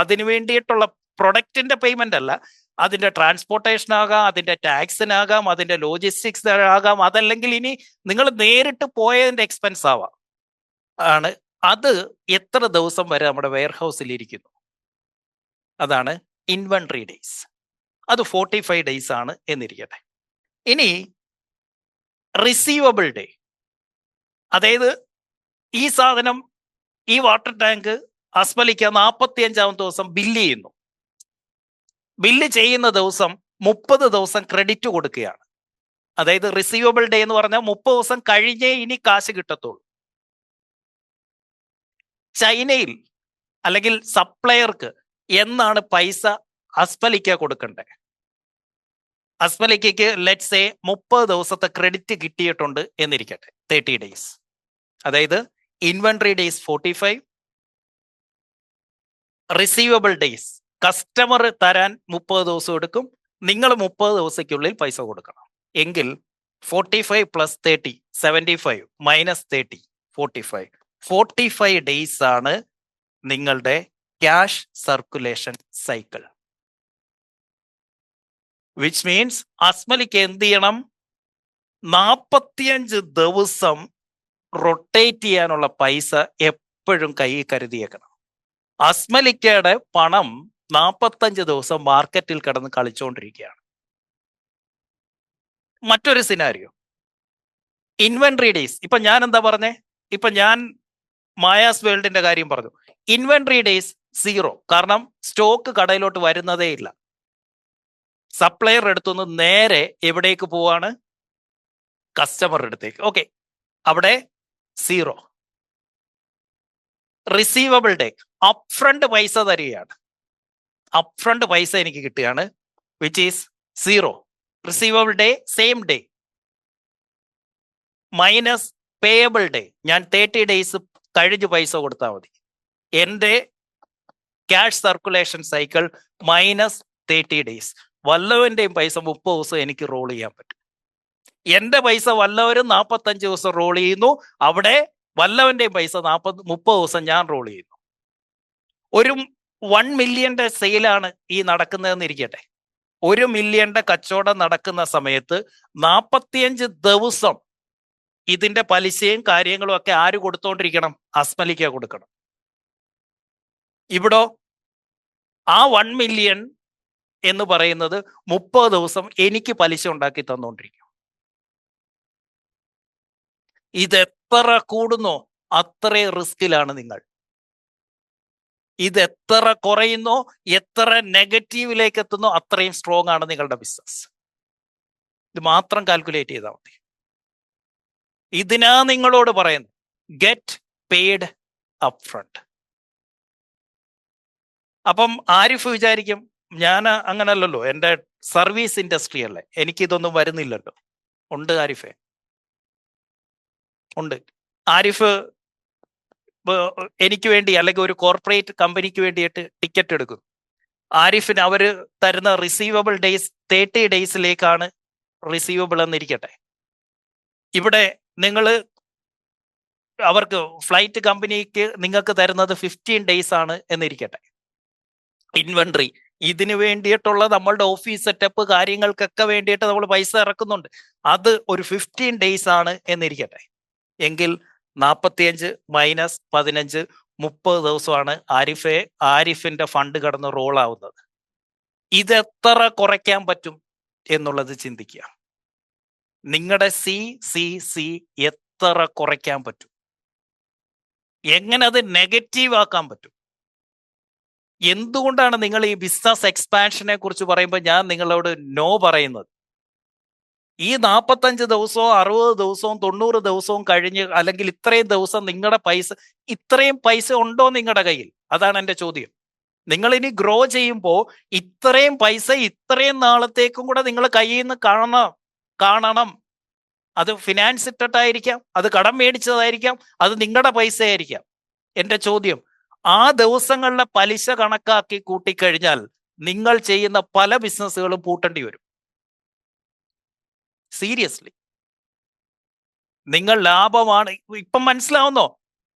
അതിനു വേണ്ടിയിട്ടുള്ള പ്രൊഡക്റ്റിന്റെ പേയ്മെന്റ് അല്ല, അതിന്റെ ട്രാൻസ്പോർട്ടേഷൻ ആകാം, അതിന്റെ ടാക്സിനാകാം, അതിന്റെ ലോജിസ്റ്റിക്സ് ആകാം, അതല്ലെങ്കിൽ ഇനി നിങ്ങൾ നേരിട്ട് പോയതിന്റെ എക്സ്പെൻസ് ആവാം. ആണ് അത് എത്ര ദിവസം വരെ നമ്മുടെ വെയർഹൗസിൽ ഇരിക്കുന്നു, അതാണ് ഇൻവെന്ററി ഡേയ്സ്. അത് 45 ഡേയ്സ് ആണ് എന്നിരിക്കട്ടെ. ഇനി റിസീവബിൾ ഡേ, അതായത് ഈ സാധനം, ഈ വാട്ടർ ടാങ്ക് അസ്മലിക്ക 45-ാമത്തെ ദിവസം ബില്ല് ചെയ്യുന്നു. ബില്ല് ചെയ്യുന്ന ദിവസം 30 ദിവസം ക്രെഡിറ്റ് കൊടുക്കുകയാണ്. അതായത് റിസീവബിൾ ഡേ എന്ന് പറഞ്ഞാൽ 30 ദിവസം കഴിഞ്ഞേ ഇനി കാശ് കിട്ടത്തുള്ളൂ. ചൈനയിൽ അല്ലെങ്കിൽ സപ്ലയർക്ക് എന്നാണ് പൈസ അസ്മലിക്ക കൊടുക്കണ്ടേ? അസ്മലിക്കയ്ക്ക് ലെറ്റ്സ് സേ 30 ദിവസത്തെ ക്രെഡിറ്റ് കിട്ടിയിട്ടുണ്ട് എന്നിരിക്കട്ടെ, 30 ഡേയ്സ്. അതായത് inventory days 45, receivable days customer തരാൻ 30 ദിവസം എടുക്കും, നിങ്ങൾ 30 ദിവസത്തിനുള്ളിൽ പൈസ കൊടുക്കണം. എങ്കിൽ 45 പ്ലസ് 30 75 മൈനസ് 30 45 ഡേയ്സ് ആണ് നിങ്ങളുടെ cash circulation cycle. Which means അസ്മലിക്ക് എന്ത് ചെയ്യണം? 45 ദിവസം റൊട്ടേറ്റ് ചെയ്യാനുള്ള പൈസ എപ്പോഴും കയ്യിൽ കരുതിയേക്കണം. അസ്മലിക്കയുടെ പണം 45 ദിവസം മാർക്കറ്റിൽ കിടന്ന് കളിച്ചുകൊണ്ടിരിക്കുകയാണ്. മറ്റൊരു സിനാരിയോ, ഇൻവെന്ററി ഡേയ്സ്. ഇപ്പൊ ഞാൻ എന്താ പറഞ്ഞേ? ഇപ്പൊ ഞാൻ മായാസ് വേൾഡിന്റെ കാര്യം പറഞ്ഞു. ഇൻവെന്ററി ഡേയ്സ് 0, കാരണം സ്റ്റോക്ക് കടയിലോട്ട് വരുന്നതേ ഇല്ല. സപ്ലയർ അടുത്തുനിന്ന് നേരെ എവിടേക്ക് പോവാണ്? കസ്റ്റമറുടെ അടുത്തേക്ക്. ഓക്കെ, അവിടെ 0. റിസീവബിൾ ഡേ, അപ്ഫ്രണ്ട് പൈസ തരികയാണ്. അപ്ഫ്രണ്ട് പൈസ എനിക്ക് കിട്ടുകയാണ്, which is 0. Receivable day same day minus payable day. ഞാൻ 30 ഡേയ്സ് കഴിഞ്ഞ് പൈസ കൊടുത്താൽ മതി. എൻ്റെ cash circulation cycle minus 30 days. വല്ലവൻ്റെയും പൈസ 30 ദിവസം എനിക്ക് റോൾ ചെയ്യാൻ പറ്റും. എൻ്റെ പൈസ വല്ലവരും 45 ദിവസം റോൾ ചെയ്യുന്നു, അവിടെ വല്ലവൻ്റെയും പൈസ 30 ദിവസം ഞാൻ റോൾ ചെയ്യുന്നു. ഒരു 1 മില്യന്റെ സെയിലാണ് ഈ നടക്കുന്നതെന്ന് ഇരിക്കട്ടെ. 1 മില്യന്റെ കച്ചവടം നടക്കുന്ന സമയത്ത് 45 ദിവസം ഇതിന്റെ പലിശയും കാര്യങ്ങളും ഒക്കെ ആര് കൊടുത്തോണ്ടിരിക്കണം? അസ്മലിക്ക കൊടുക്കണം. ഇവിടോ ആ 1 മില്യൺ എന്ന് പറയുന്നത് 30 ദിവസം എനിക്ക് പലിശ ഉണ്ടാക്കി തന്നുകൊണ്ടിരിക്കും. ഇതെത്ര കൂടുന്നോ അത്രയും റിസ്കിലാണ് നിങ്ങൾ. ഇതെത്ര കുറയുന്നോ, എത്ര നെഗറ്റീവിലേക്ക് എത്തുന്നോ അത്രയും സ്ട്രോങ് ആണ് നിങ്ങളുടെ ബിസിനസ്. ഇത് മാത്രം കാൽക്കുലേറ്റ് ചെയ്താൽ മതി. ഇതിനാ നിങ്ങളോട് പറയുന്നത് ഗെറ്റ് പെയ്ഡ് അപ്പ് ഫ്രണ്ട്. അപ്പം ആരിഫ് വിചാരിക്കും ഞാൻ അങ്ങനല്ലല്ലോ, എൻ്റെ സർവീസ് ഇൻഡസ്ട്രി അല്ലേ, എനിക്കിതൊന്നും വരുന്നില്ലല്ലോ. ഉണ്ട് ആരിഫെ, ഉണ്ട്. ആരിഫ് എനിക്ക് വേണ്ടി അല്ലെങ്കിൽ ഒരു കോർപ്പറേറ്റ് കമ്പനിക്ക് വേണ്ടിയിട്ട് ടിക്കറ്റ് എടുക്കും. ആരിഫിന് അവര് തരുന്ന റിസീവബിൾ ഡേയ്സ് 30 ഡേയ്സിലേക്കാണ് റിസീവബിൾ എന്നിരിക്കട്ടെ. ഇവിടെ നിങ്ങൾ അവർക്ക് ഫ്ലൈറ്റ് കമ്പനിക്ക് നിങ്ങൾക്ക് തരുന്നത് 15 ഡേയ്സ് ആണ് എന്നിരിക്കട്ടെ. ഇൻവെന്ററി ഇതിന് വേണ്ടിയിട്ടുള്ള നമ്മളുടെ ഓഫീസ് സെറ്റപ്പ് കാര്യങ്ങൾക്കൊക്കെ വേണ്ടിയിട്ട് നമ്മൾ പൈസ ഇറക്കുന്നുണ്ട്, അത് ഒരു 15 ഡേയ്സ് ആണ് എന്നിരിക്കട്ടെ. എങ്കിൽ 45 മൈനസ് 15 30 ദിവസമാണ് ആരിഫിന്റെ ഫണ്ട് കടന്ന് റോൾ ആവുന്നത്. ഇതെത്ര കുറയ്ക്കാൻ പറ്റും എന്നുള്ളത് ചിന്തിക്കുക. നിങ്ങളുടെ സി എത്ര കുറയ്ക്കാൻ പറ്റും, എങ്ങനെ അത് നെഗറ്റീവ് ആക്കാൻ പറ്റും. എന്തുകൊണ്ടാണ് നിങ്ങൾ ഈ ബിസിനസ് എക്സ്പാൻഷനെ കുറിച്ച് പറയുമ്പോൾ ഞാൻ നിങ്ങളോട് നോ പറയുന്നത്? ഈ 45 ദിവസവും 60 ദിവസവും 90 ദിവസവും കഴിഞ്ഞ്, അല്ലെങ്കിൽ ഇത്രയും ദിവസം നിങ്ങളുടെ ഇത്രയും പൈസ ഉണ്ടോ നിങ്ങളുടെ കയ്യിൽ? അതാണ് എൻ്റെ ചോദ്യം. നിങ്ങൾ ഇനി ഗ്രോ ചെയ്യുമ്പോൾ ഇത്രയും പൈസ ഇത്രയും നാളത്തേക്കും കൂടെ നിങ്ങൾ കയ്യിൽ നിന്ന് കാണണം. അത് ഫിനാൻസ് ഇട്ടിട്ടായിരിക്കാം, അത് കടം മേടിച്ചതായിരിക്കാം, അത് നിങ്ങളുടെ പൈസ ആയിരിക്കാം. എൻ്റെ ചോദ്യം, ആ ദിവസങ്ങളിലെ പലിശ കണക്കാക്കി കൂട്ടിക്കഴിഞ്ഞാൽ നിങ്ങൾ ചെയ്യുന്ന പല ബിസിനസ്സുകളും പൂട്ടേണ്ടി വരും. സീരിയസ്ലി, നിങ്ങൾ ലാഭമാണ് ഇപ്പം മനസ്സിലാവുന്നോ?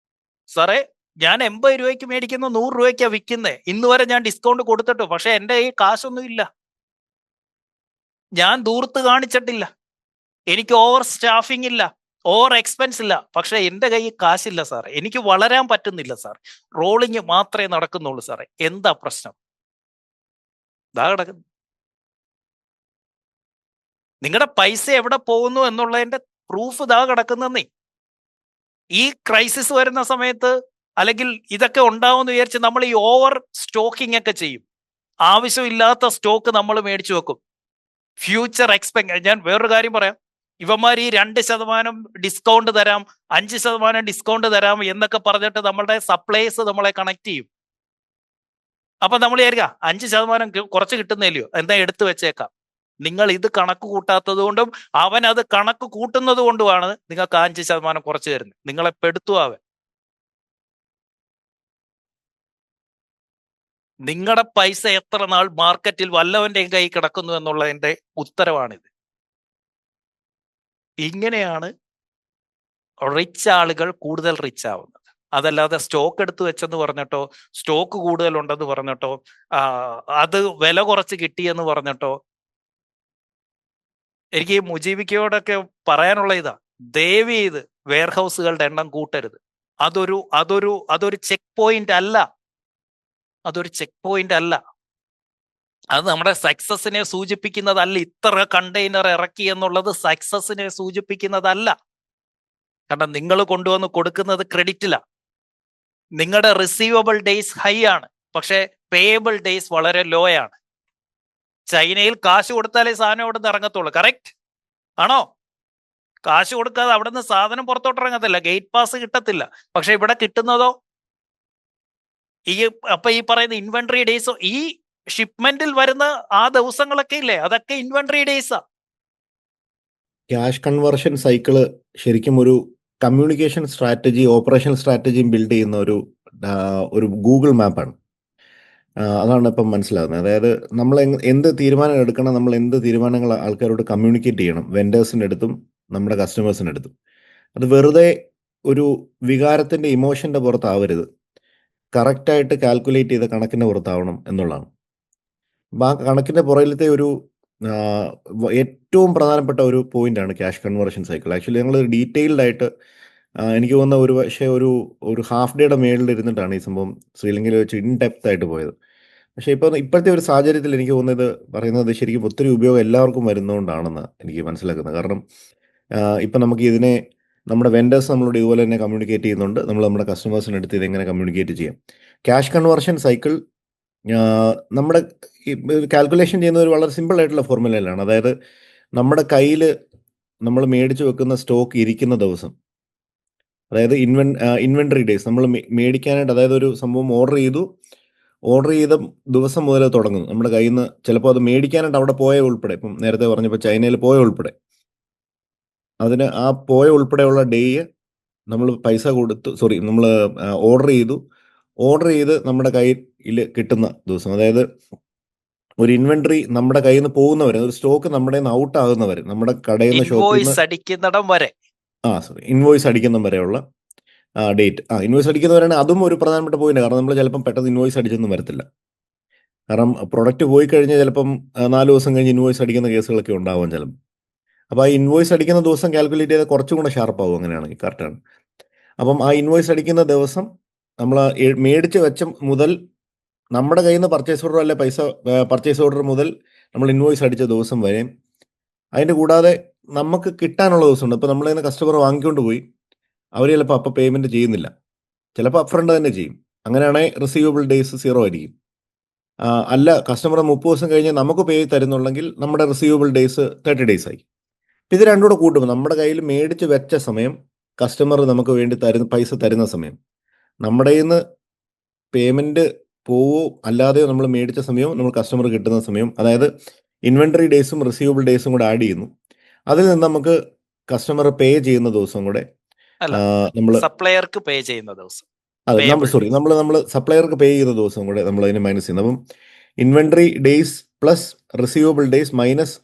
സാറേ, ഞാൻ 80 രൂപയ്ക്ക് മേടിക്കുന്ന 100 രൂപയ്ക്കാണ് വിൽക്കുന്നത്, ഇന്ന് വരെ ഞാൻ ഡിസ്കൗണ്ട് കൊടുത്തിട്ടു, പക്ഷെ എൻ്റെ ഈ കാശൊന്നും ഇല്ല, ഞാൻ ദൂർത്ത് കാണിച്ചിട്ടില്ല, എനിക്ക് ഓവർ സ്റ്റാഫിംഗ് ഇല്ല, ഓവർ എക്സ്പെൻസ് ഇല്ല, പക്ഷെ എൻ്റെ കയ്യിൽ കാശില്ല സാറേ, എനിക്ക് വളരാൻ പറ്റുന്നില്ല സാർ, റോളിങ് മാത്രമേ നടക്കുന്നുള്ളൂ സാറേ, എന്താ പ്രശ്നം? ഇതാ കിടക്കുന്നു. നിങ്ങളുടെ പൈസ എവിടെ പോകുന്നു എന്നുള്ളതിന്റെ പ്രൂഫ് ഇതാ കിടക്കുന്നേ. ഈ ക്രൈസിസ് വരുന്ന സമയത്ത് അല്ലെങ്കിൽ ഇതൊക്കെ ഉണ്ടാവുമെന്ന് വിചാരിച്ച് നമ്മൾ ഈ ഓവർ സ്റ്റോക്കിംഗ് ഒക്കെ ചെയ്യും. ആവശ്യമില്ലാത്ത സ്റ്റോക്ക് നമ്മൾ മേടിച്ചു വെക്കും. ഫ്യൂച്ചർ ഞാൻ വേറൊരു കാര്യം പറയാം, ഇവന്മാർ ഈ 2% ഡിസ്കൗണ്ട് തരാം, 5% ഡിസ്കൗണ്ട് തരാം എന്നൊക്കെ പറഞ്ഞിട്ട് നമ്മളുടെ സപ്ലൈസ് നമ്മളെ കണക്ട് ചെയ്യും. അപ്പൊ നമ്മൾ വിചാരിക്കാം 5% കുറച്ച് കിട്ടുന്നില്ലയോ, എന്താ എടുത്തു വെച്ചേക്കാം. നിങ്ങൾ ഇത് കണക്ക് കൂട്ടാത്തത് കൊണ്ടും അവൻ അത് കണക്ക് കൂട്ടുന്നത് കൊണ്ടുമാണ് നിങ്ങൾക്ക് 5% കുറച്ച് തരുന്നത്. നിങ്ങളെ പെടുത്തു അവൻ. നിങ്ങളുടെ പൈസ എത്ര നാൾ മാർക്കറ്റിൽ വല്ലവന്റെയും കൈ കിടക്കുന്നു എന്നുള്ളതിന്റെ ഉത്തരവാണിത്. ഇങ്ങനെയാണ് റിച്ച് ആളുകൾ കൂടുതൽ റിച്ച് ആവുന്നത്. അതല്ലാതെ സ്റ്റോക്ക് എടുത്തു വെച്ചെന്ന് പറഞ്ഞിട്ടോ, സ്റ്റോക്ക് കൂടുതലുണ്ടെന്ന് പറഞ്ഞിട്ടോ, അത് വില കുറച്ച് കിട്ടിയെന്ന് പറഞ്ഞിട്ടോ. എനിക്ക് മുജീബിക്കയോടൊക്കെ പറയാനുള്ള ഇതാ, ദയവ് ചെയ്ത് വെയർഹൗസുകളുടെ എണ്ണം കൂട്ടരുത്. അതൊരു ചെക്ക് പോയിന്റ് അല്ല. അതൊരു ചെക്ക് പോയിന്റ് അല്ല. അത് നമ്മുടെ സക്സസിനെ സൂചിപ്പിക്കുന്നതല്ല. ഇത്ര കണ്ടെയ്നർ ഇറക്കി എന്നുള്ളത് സക്സസിനെ സൂചിപ്പിക്കുന്നതല്ല. കാരണം നിങ്ങൾ കൊണ്ടുവന്ന് കൊടുക്കുന്നത് ക്രെഡിറ്റില. നിങ്ങളുടെ റിസീവബിൾ ഡേയ്സ് ഹൈ ആണ്, പക്ഷെ പേയബിൾ ഡേയ്സ് വളരെ ലോ ആണ്. ചൈനയിൽ കാശ് കൊടുത്താലേ സാധനം അവിടെ നിന്ന് ഇറങ്ങത്തുള്ളൂ. കറക്റ്റ് ആണോ? കാശ് കൊടുക്കാതെ അവിടെ നിന്ന് സാധനം പുറത്തോട്ട് ഇറങ്ങത്തില്ല, ഗേറ്റ് പാസ് കിട്ടത്തില്ല. പക്ഷെ ഇവിടെ കിട്ടുന്നതോ അപ്പൊ ഈ പറയുന്ന ഇൻവെന്ററി ഡേയ്സോ, ഈ ഷിപ്മെന്റിൽ വരുന്ന ആ ദിവസങ്ങളൊക്കെ ഇല്ലേ, അതൊക്കെ ഇൻവെന്ററി ഡേയ്സാ. ക്യാഷ് കൺവേർഷൻ സൈക്കിള് ശരിക്കും ഒരു കമ്മ്യൂണിക്കേഷൻ സ്ട്രാറ്റജി, ഓപ്പറേഷൻ സ്ട്രാറ്റജിയും ബിൽഡ് ചെയ്യുന്ന ഒരു ഗൂഗിൾ മാപ്പാണ്. അതാണ് ഇപ്പം മനസ്സിലാകുന്നത്. അതായത് നമ്മൾ എന്ത് തീരുമാനം എടുക്കണം, നമ്മൾ എന്ത് തീരുമാനങ്ങൾ ആൾക്കാരോട് കമ്മ്യൂണിക്കേറ്റ് ചെയ്യണം, വെൻഡേഴ്സിൻ്റെ അടുത്തും നമ്മുടെ കസ്റ്റമേഴ്സിൻ്റെ അടുത്തും. അത് വെറുതെ ഒരു വികാരത്തിൻ്റെ ഇമോഷൻ്റെ പുറത്താവരുത്, കറക്റ്റായിട്ട് കാൽക്കുലേറ്റ് ചെയ്ത കണക്കിൻ്റെ പുറത്താവണം എന്നുള്ളതാണ്. അപ്പം ആ കണക്കിൻ്റെ പുറകിലത്തെ ഒരു ഏറ്റവും പ്രധാനപ്പെട്ട ഒരു പോയിന്റാണ് ക്യാഷ് കൺവേർഷൻ സൈക്കിൾ. ആക്ച്വലി ഞങ്ങൾ ഡീറ്റെയിൽഡ് ആയിട്ട് എനിക്ക് തോന്നുന്ന പക്ഷേ ഒരു ഹാഫ് ഡേയുടെ മേളിൽ ഇരുന്നിട്ടാണ് ഈ സംഭവം ശ്രീലങ്കയിൽ വെച്ച് ഇൻ ഡെപ്ത് ആയിട്ട് പോയത്. പക്ഷേ ഇപ്പോഴത്തെ ഒരു സാഹചര്യത്തിൽ എനിക്ക് തോന്നുന്നത് പറയുന്നത് ശരിക്കും ഒത്തിരി ഉപയോഗം എല്ലാവർക്കും വരുന്നതുകൊണ്ടാണെന്ന് എനിക്ക് മനസ്സിലാക്കുന്നത്. കാരണം ഇപ്പം നമുക്ക് ഇതിനെ നമ്മുടെ വെൻഡേഴ്സ് നമ്മളോട് ഇതുപോലെ തന്നെ കമ്മ്യൂണിക്കേറ്റ് ചെയ്യുന്നുണ്ട്, നമ്മൾ നമ്മുടെ കസ്റ്റമേഴ്സിൻ്റെ അടുത്ത് ഇതെങ്ങനെ കമ്മ്യൂണിക്കേറ്റ് ചെയ്യാം. ക്യാഷ് കൺവേർഷൻ സൈക്കിൾ നമ്മുടെ കാൽക്കുലേഷൻ ചെയ്യുന്ന ഒരു വളരെ സിമ്പിൾ ആയിട്ടുള്ള ഫോർമുലയിലാണ്. അതായത് നമ്മുടെ കയ്യിൽ നമ്മൾ മേടിച്ച് വെക്കുന്ന സ്റ്റോക്ക് ഇരിക്കുന്ന ദിവസം, അതായത് ഇൻവെൻട്രി ഡേയ്സ് നമ്മൾ മേടിക്കാനായിട്ട്, അതായത് ഒരു സംഭവം ഓർഡർ ചെയ്ത ദിവസം മുതൽ തുടങ്ങുന്നു നമ്മുടെ കയ്യിൽ നിന്ന്. ചിലപ്പോൾ അത് മേടിക്കാനായിട്ട് അവിടെ പോയ ഉൾപ്പെടെ, ഇപ്പം നേരത്തെ പറഞ്ഞപ്പോൾ ചൈനയിൽ പോയ ഉൾപ്പെടെ, അതിന് ആ പോയ ഉൾപ്പെടെയുള്ള ഡേയെ നമ്മൾ പൈസ കൊടുത്തു, നമ്മൾ ഓർഡർ ചെയ്ത് നമ്മുടെ കയ്യിൽ കിട്ടുന്ന ദിവസം, അതായത് ഒരു ഇൻവെന്ററി നമ്മുടെ കയ്യിൽ നിന്ന് പോകുന്നവരെ, ഒരു സ്റ്റോക്ക് നമ്മുടെ നിന്ന് ഔട്ട് ആകുന്നവരെ, നമ്മുടെ കടയിൽ നിന്ന് ഇൻവോയ്സ് അടിക്കുന്നിടം വരെ, ഇൻവോയ്സ് അടിക്കുന്ന വരെയുള്ള ഡേറ്റ്. ഇൻവോയ്സ് അടിക്കുന്നവരാണ് അതും ഒരു പ്രധാനപ്പെട്ട പോയിന്റ്. കാരണം നമ്മൾ ചിലപ്പം പെട്ടെന്ന് ഇൻവോയ്സ് അടിച്ചൊന്നും വരത്തില്ല. കാരണം പ്രൊഡക്റ്റ് പോയി കഴിഞ്ഞാൽ ചിലപ്പം 4 ദിവസം കഴിഞ്ഞ് ഇൻവോയ്സ് അടിക്കുന്ന കേസുകളൊക്കെ ഉണ്ടാവാം ചിലപ്പോൾ. അപ്പോൾ ആ ഇൻവോയ്സ് അടിക്കുന്ന ദിവസം കാൽക്കുലേറ്റ് ചെയ്താൽ കുറച്ചും കൂടെ ഷാർപ്പാവും. അങ്ങനെയാണെങ്കിൽ കറക്റ്റാണ്. അപ്പം ആ ഇൻവോയ്സ് അടിക്കുന്ന ദിവസം നമ്മൾ മേടിച്ച് വെച്ച മുതൽ നമ്മുടെ കയ്യിൽ നിന്ന് പർച്ചേസ് ഓർഡർ അല്ലെ പർച്ചേസ് ഓർഡർ മുതൽ നമ്മൾ ഇൻവോയ്സ് അടിച്ച ദിവസം വരെ, അതിൻ്റെ കൂടാതെ നമുക്ക് കിട്ടാനുള്ള ദിവസമുണ്ട്. ഇപ്പോൾ നമ്മളിൽ നിന്ന് കസ്റ്റമർ വാങ്ങിക്കൊണ്ട് പോയി, അവർ ചിലപ്പോൾ അപ്പോൾ പേയ്മെൻറ്റ് ചെയ്യുന്നില്ല, ചിലപ്പോൾ അപ്ഫ്രണ്ട് തന്നെ ചെയ്യും. അങ്ങനെയാണെങ്കിൽ റിസീവബിൾ ഡേയ്സ് 0 ആയിരിക്കും. അല്ല, കസ്റ്റമർ 30 ദിവസം കഴിഞ്ഞ് നമുക്ക് പേ തരുന്നുണ്ടെങ്കിൽ നമ്മുടെ റിസീവബിൾ ഡേയ്സ് 30 ഡേയ്സ് ആയി. ഇത് രണ്ടും കൂടെ കൂട്ടുമ്പോൾ നമ്മുടെ കയ്യിൽ മേടിച്ച് വെച്ച സമയം, കസ്റ്റമർ നമുക്ക് വേണ്ടി പൈസ തരുന്ന സമയം, നമ്മുടെ കയ്യിൽ നിന്ന് പേയ്മെൻറ്റ് പോവോ അല്ലാതെയോ നമ്മൾ മേടിച്ച സമയവും നമ്മൾ കസ്റ്റമർ കിട്ടുന്ന സമയം, അതായത് ഇൻവെൻട്രി ഡേയ്സും റിസീവബിൾ ഡേയ്സും കൂടെ ആഡ് ചെയ്യുന്നു. അതിൽ നിന്ന് നമുക്ക് കസ്റ്റമർ പേ ചെയ്യുന്ന ദിവസം കൂടെ നമ്മൾ സപ്ലയർക്ക് പേ ചെയ്യുന്ന ദിവസം, അതെ നമ്മൾ സപ്ലയർക്ക് പേ ചെയ്യുന്ന ദിവസം കൂടെ നമ്മൾ അതിന് മൈനസ് ചെയ്യുന്നു. അപ്പം inventory days plus receivable days minus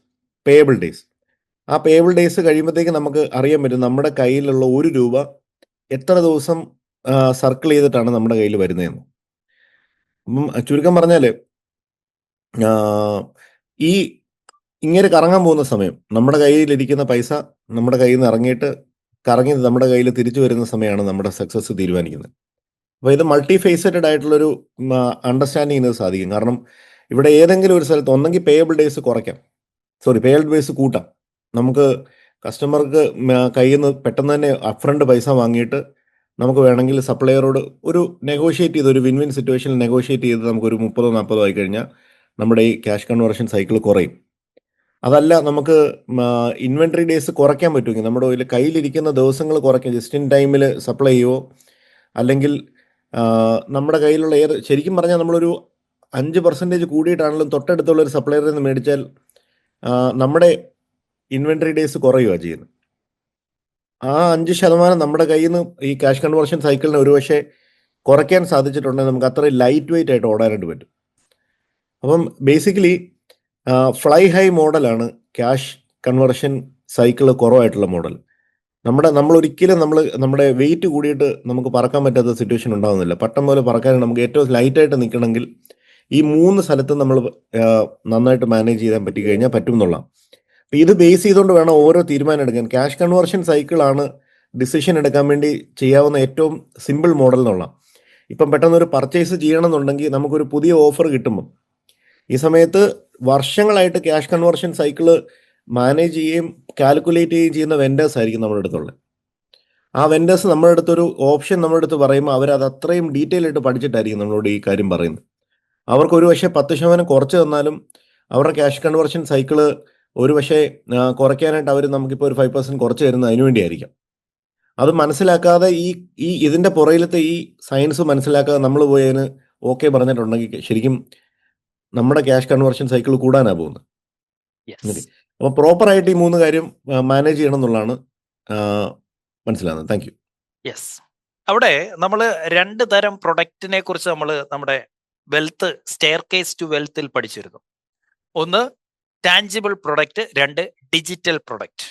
payable days. ആ പേയബിൾ ഡേയ്സ് കഴിയുമ്പോഴത്തേക്ക് നമുക്ക് അറിയാൻ പറ്റും നമ്മുടെ കയ്യിലുള്ള 1 രൂപ എത്ര ദിവസം സർക്കിൾ ചെയ്തിട്ടാണ് നമ്മുടെ കയ്യിൽ വരുന്നതെന്ന്. അപ്പം ചുരുക്കം പറഞ്ഞാൽ ഈ ഇങ്ങനെ കറങ്ങാൻ പോകുന്ന സമയം, നമ്മുടെ കയ്യിലിരിക്കുന്ന പൈസ നമ്മുടെ കയ്യിൽ നിന്ന് ഇറങ്ങിയിട്ട് കറങ്ങി നമ്മുടെ കയ്യിൽ തിരിച്ചു വരുന്ന സമയമാണ് നമ്മുടെ സക്സസ് തീരുമാനിക്കുന്നത്. അപ്പോൾ ഇത് മൾട്ടി ഫേസറ്റഡ് ആയിട്ടുള്ളൊരു അണ്ടർസ്റ്റാൻഡിങ് ഇത് സാധിക്കും. കാരണം ഇവിടെ ഏതെങ്കിലും ഒരു സ്ഥലത്ത് ഒന്നെങ്കിൽ പേയബിൾ ഡേയ്സ് പേയബിൾ ഡേയ്സ് കൂട്ടാം. നമുക്ക് കസ്റ്റമർക്ക് കയ്യിൽ നിന്ന് പെട്ടെന്ന് തന്നെ അപ്ഫ്രണ്ട് പൈസ വാങ്ങിയിട്ട് നമുക്ക് വേണമെങ്കിൽ സപ്ലയറോട് ഒരു നെഗോഷിയേറ്റ് ചെയ്ത്, ഒരു വിൻ വിൻ സിറ്റുവേഷനിൽ നെഗോഷിയേറ്റ് ചെയ്ത് നമുക്കൊരു 30-40 ആയി കഴിഞ്ഞാൽ നമ്മുടെ ഈ ക്യാഷ് കൺവേർഷൻ സൈക്കിൾ കുറയും. അതല്ല, നമുക്ക് ഇൻവെൻട്രി ഡേയ്സ് കുറയ്ക്കാൻ പറ്റുമെങ്കിൽ നമ്മുടെ കയ്യിലിരിക്കുന്ന ദിവസങ്ങൾ കുറയ്ക്കാം. ജസ്റ്റ് ഇൻ ടൈമിൽ സപ്ലൈ ചെയ്യുമോ, അല്ലെങ്കിൽ നമ്മുടെ കയ്യിലുള്ള ശരിക്കും പറഞ്ഞാൽ നമ്മളൊരു 5% കൂടിയിട്ടാണെങ്കിലും തൊട്ടടുത്തുള്ള ഒരു സപ്ലയറിൽ നിന്ന് മേടിച്ചാൽ നമ്മുടെ ഇൻവെൻട്രി ഡേയ്സ് കുറയുകയാണ് ചെയ്യുന്നത്. ആ 5% നമ്മുടെ കയ്യിൽ നിന്ന് ഈ ക്യാഷ് കൺവേർഷൻ സൈക്കിളിനെ ഒരുപക്ഷെ കുറയ്ക്കാൻ സാധിച്ചിട്ടുണ്ടെങ്കിൽ നമുക്ക് അത്ര ലൈറ്റ് വെയിറ്റ് ആയിട്ട് ഓടാനായിട്ട് പറ്റും. അപ്പം ബേസിക്കലി ഫ്ലൈ ഹൈ മോഡലാണ് ക്യാഷ് കൺവേർഷൻ സൈക്കിൾ കുറവായിട്ടുള്ള മോഡൽ. നമ്മൾ ഒരിക്കലും നമ്മുടെ വെയിറ്റ് കൂടിയിട്ട് നമുക്ക് പറക്കാൻ പറ്റാത്ത സിറ്റുവേഷൻ ഉണ്ടാകുന്നില്ല. പട്ടം പോലെ പറക്കാൻ നമുക്ക് ഏറ്റവും ലൈറ്റായിട്ട് നിൽക്കണമെങ്കിൽ ഈ 3 സ്ഥലത്തും നമ്മൾ നന്നായിട്ട് മാനേജ് ചെയ്യാൻ പറ്റിക്കഴിഞ്ഞാൽ പറ്റും എന്നുള്ള. അപ്പോൾ ഇത് ബേസ് ചെയ്തുകൊണ്ട് വേണം ഓരോ തീരുമാനം എടുക്കാൻ. ക്യാഷ് കൺവേർഷൻ സൈക്കിളാണ് ഡിസിഷൻ എടുക്കാൻ വേണ്ടി ചെയ്യാവുന്ന ഏറ്റവും സിമ്പിൾ മോഡൽ എന്നുള്ള. ഇപ്പം പെട്ടെന്നൊരു പർച്ചേസ് ചെയ്യണമെന്നുണ്ടെങ്കിൽ നമുക്കൊരു പുതിയ ഓഫർ കിട്ടുമ്പം ഈ സമയത്ത് വർഷങ്ങളായിട്ട് ക്യാഷ് കൺവേർഷൻ സൈക്കിള് മാനേജ് ചെയ്യുകയും കാൽക്കുലേറ്റ് ചെയ്യുകയും ചെയ്യുന്ന വെൻഡേഴ്സ് ആയിരിക്കും നമ്മുടെ അടുത്തുള്ളത്. ആ വെൻഡേഴ്സ് നമ്മുടെ അടുത്തൊരു ഓപ്ഷൻ നമ്മുടെ അടുത്ത് പറയുമ്പോൾ അവരത് അത്രയും ഡീറ്റെയിൽ ആയിട്ട് പഠിച്ചിട്ടായിരിക്കും നമ്മളോട് ഈ കാര്യം പറയുന്നത്. അവർക്ക് ഒരു പക്ഷേ 10% കുറച്ച് തന്നാലും അവരുടെ ക്യാഷ് കൺവേർഷൻ സൈക്കിള് ഒരു പക്ഷേ കുറയ്ക്കാനായിട്ട് അവർ നമുക്കിപ്പോൾ ഒരു 5% കുറച്ച് തരുന്നത് അതിനു വേണ്ടിയായിരിക്കാം. അത് മനസ്സിലാക്കാതെ ഈ ഇതിൻ്റെ പുറയിലത്തെ ഈ സയൻസ് മനസ്സിലാക്കാതെ നമ്മൾ പോയി അതിന് ഓക്കെ പറഞ്ഞിട്ടുണ്ടെങ്കിൽ ശരിക്കും നമ്മുടെ ക്യാഷ് കൺവേർഷൻ സൈക്കിൾ കൂടാനാണ് പോകുന്നത്. അപ്പോൾ പ്രോപ്പറായിട്ട് ഈ 3 കാര്യം മാനേജ് ചെയ്യണം എന്നുള്ളതാണ് മനസ്സിലാകുന്നത്. Thank you. യെസ്, അവിടെ നമ്മൾ 2 തരം പ്രൊഡക്റ്റിനെ കുറിച്ച് നമ്മൾ നമ്മുടെ വെൽത്ത് സ്റ്റെയർ കേസ് ടു വെൽത്തിൽ പഠിച്ചിരുന്നു. ഒന്ന് tangible product, 2 digital product.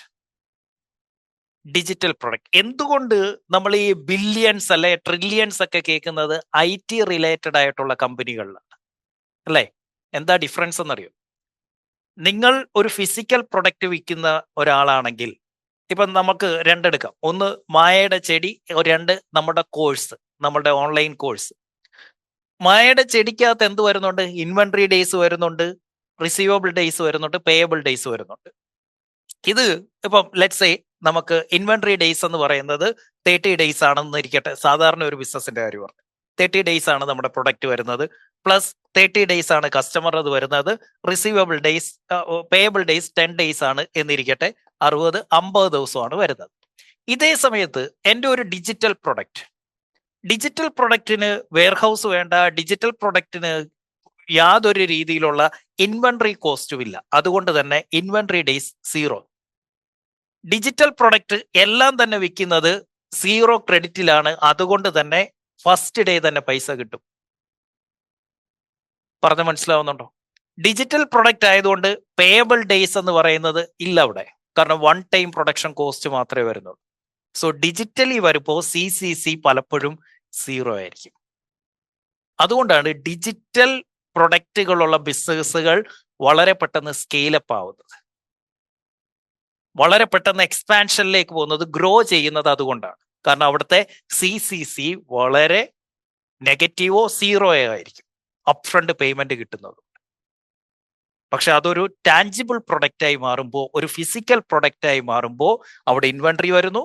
Digital product എന്തുകൊണ്ട് നമ്മൾ ഈ ബില്യൺസ് അല്ലെ ട്രില്യൺസ് ഒക്കെ കേൾക്കുന്നത് IT റിലേറ്റഡ് ആയിട്ടുള്ള കമ്പനികളിലാണ് അല്ലേ? എന്താ ഡിഫറൻസ് എന്നറിയോ? നിങ്ങൾ ഒരു ഫിസിക്കൽ പ്രൊഡക്റ്റ് വിൽക്കുന്ന ഒരാളാണെങ്കിൽ ഇപ്പം നമുക്ക് 2 എടുക്കാം. ഒന്ന് മായയുടെ ചെടി, 2 നമ്മുടെ കോഴ്സ്, നമ്മുടെ ഓൺലൈൻ കോഴ്സ്. മായയുടെ ചെടിക്കകത്ത് എന്ത് വരുന്നുണ്ട്? ഇൻവെന്ററി ഡേയ്സ് വരുന്നുണ്ട്, റിസീവബിൾ ഡേയ്സ് വരുന്നുണ്ട്, പേയബിൾ ഡേയ്സ് വരുന്നുണ്ട്. ഇത് ഇപ്പം ലെറ്റ്സ് സേ നമുക്ക് ഇൻവെന്ററി ഡേയ്സ് എന്ന് പറയുന്നത് 30 ഡേയ്സ് ആണെന്ന് ഇരിക്കട്ടെ. സാധാരണ ഒരു ബിസിനസിന്റെ കാര്യം പറഞ്ഞു 30 ഡേയ്സ് ആണ് നമ്മുടെ പ്രൊഡക്റ്റ് വരുന്നത്, പ്ലസ് 30 ഡേയ്സ് ആണ് കസ്റ്റമർ അത് വരുന്നത്, receivable days payable days 10 days ആണ് എന്നിരിക്കട്ടെ. 50 ദിവസമാണ് വരുന്നത്. ഇതേ സമയത്ത് എൻ്റെ ഒരു ഡിജിറ്റൽ പ്രൊഡക്റ്റിന് വെയർഹൗസ് വേണ്ട, ഡിജിറ്റൽ പ്രൊഡക്റ്റിന് യാതൊരു രീതിയിലുള്ള ഇൻവെന്ററി കോസ്റ്റും ഇല്ല. അതുകൊണ്ട് തന്നെ ഇൻവെന്ററി ഡേയ്സ് 0. ഡിജിറ്റൽ പ്രൊഡക്റ്റ് എല്ലാം തന്നെ വിൽക്കുന്നത് 0 ക്രെഡിറ്റിലാണ്. അതുകൊണ്ട് തന്നെ ഫസ്റ്റ് ഡേ തന്നെ പൈസ കിട്ടും. പറഞ്ഞ മനസ്സിലാവുന്നുണ്ടോ? ഡിജിറ്റൽ പ്രൊഡക്റ്റ് ആയതുകൊണ്ട് പേയബിൾ ഡേയ്സ് എന്ന് പറയുന്നത് ഇല്ല അവിടെ. കാരണം 1 ടൈം പ്രൊഡക്ഷൻ കോസ്റ്റ് മാത്രമേ വരുന്നുള്ളൂ. സോ ഡിജിറ്റലി വരുമ്പോൾ CCC പലപ്പോഴും 0 ആയിരിക്കും. അതുകൊണ്ടാണ് ഡിജിറ്റൽ പ്രൊഡക്റ്റുകളുള്ള ബിസിനസ്സുകൾ വളരെ പെട്ടെന്ന് സ്കെയിലപ്പ് ആവുന്നത്, വളരെ പെട്ടെന്ന് എക്സ്പാൻഷനിലേക്ക് പോകുന്നത്, ഗ്രോ ചെയ്യുന്നത് അതുകൊണ്ടാണ്. കാരണം അവിടുത്തെ CCC വളരെ നെഗറ്റീവോ 0 ആയിരിക്കും, അപ് ഫ്രണ്ട് പേയ്മെന്റ് കിട്ടുന്നത്. പക്ഷെ അതൊരു ടാഞ്ചിബിൾ പ്രൊഡക്റ്റായി മാറുമ്പോൾ, ഒരു ഫിസിക്കൽ പ്രൊഡക്റ്റായി മാറുമ്പോൾ അവിടെ ഇൻവെന്ററി വരുന്നു.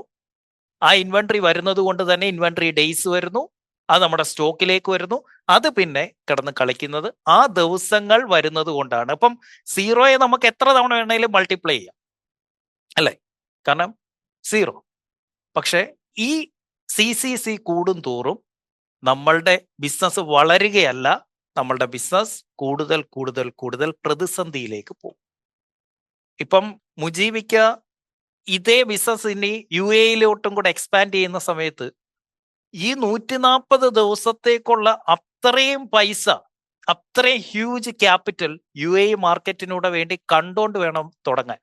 ആ ഇൻവെന്ററി വരുന്നത് കൊണ്ട് തന്നെ ഇൻവെന്ററി ഡേയ്സ് വരുന്നു, അത് നമ്മുടെ സ്റ്റോക്കിലേക്ക് വരുന്നു. അത് പിന്നെ കിടന്ന് കളിക്കുന്നത് ആ ദിവസങ്ങൾ വരുന്നത് കൊണ്ടാണ്. അപ്പം 0 നമുക്ക് എത്ര തവണ വേണമെങ്കിലും മൾട്ടിപ്ലൈ ചെയ്യാം അല്ലേ? കാരണം 0. പക്ഷെ ഈ CCC കൂടും തോറും നമ്മളുടെ ബിസിനസ് വളരുകയല്ല, നമ്മളുടെ ബിസിനസ് കൂടുതൽ കൂടുതൽ കൂടുതൽ പ്രതിസന്ധിയിലേക്ക് പോകും. ഇപ്പം മുജീബിക്ക ഇതേ ബിസിനസ് ഇനി UAE-ലോട്ടും കൂടെ എക്സ്പാൻഡ് ചെയ്യുന്ന സമയത്ത് ഈ 140 ദിവസത്തേക്കുള്ള അത്രയും പൈസ, അത്രയും ഹ്യൂജ് ക്യാപിറ്റൽ UAE മാർക്കറ്റിനൂടെ വേണ്ടി കണ്ടോണ്ട് വേണം തുടങ്ങാൻ.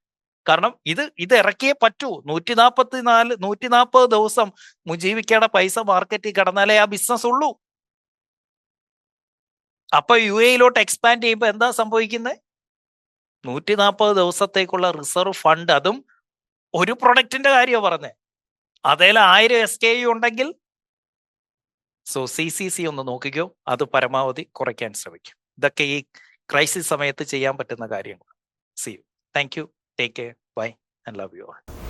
കാരണം ഇത് ഇറക്കിയേ പറ്റൂ. 140 ദിവസം മുജീബിക്കയുടെ പൈസ മാർക്കറ്റിൽ കിടന്നാലേ ആ ബിസിനസ് ഉള്ളൂ. അപ്പൊ UAE-ലോട്ട് എക്സ്പാൻഡ് ചെയ്യുമ്പോൾ എന്താ സംഭവിക്കുന്നത്? 140 ദിവസത്തേക്കുള്ള റിസർവ് ഫണ്ട്, അതും ഒരു പ്രൊഡക്റ്റിന്റെ കാര്യമാണ് പറഞ്ഞത്, അതേല 1000 SKU ഉണ്ടെങ്കിൽ സോ CCC ഒന്ന് നോക്കിക്കോ, അത് പരമാവധി കുറയ്ക്കാൻ ശ്രമിക്കും. ഇതൊക്കെ ഈ ക്രൈസിസ് സമയത്ത് ചെയ്യാൻ പറ്റുന്ന കാര്യങ്ങൾ. See you. Thank you. Take care. Bye and love you all.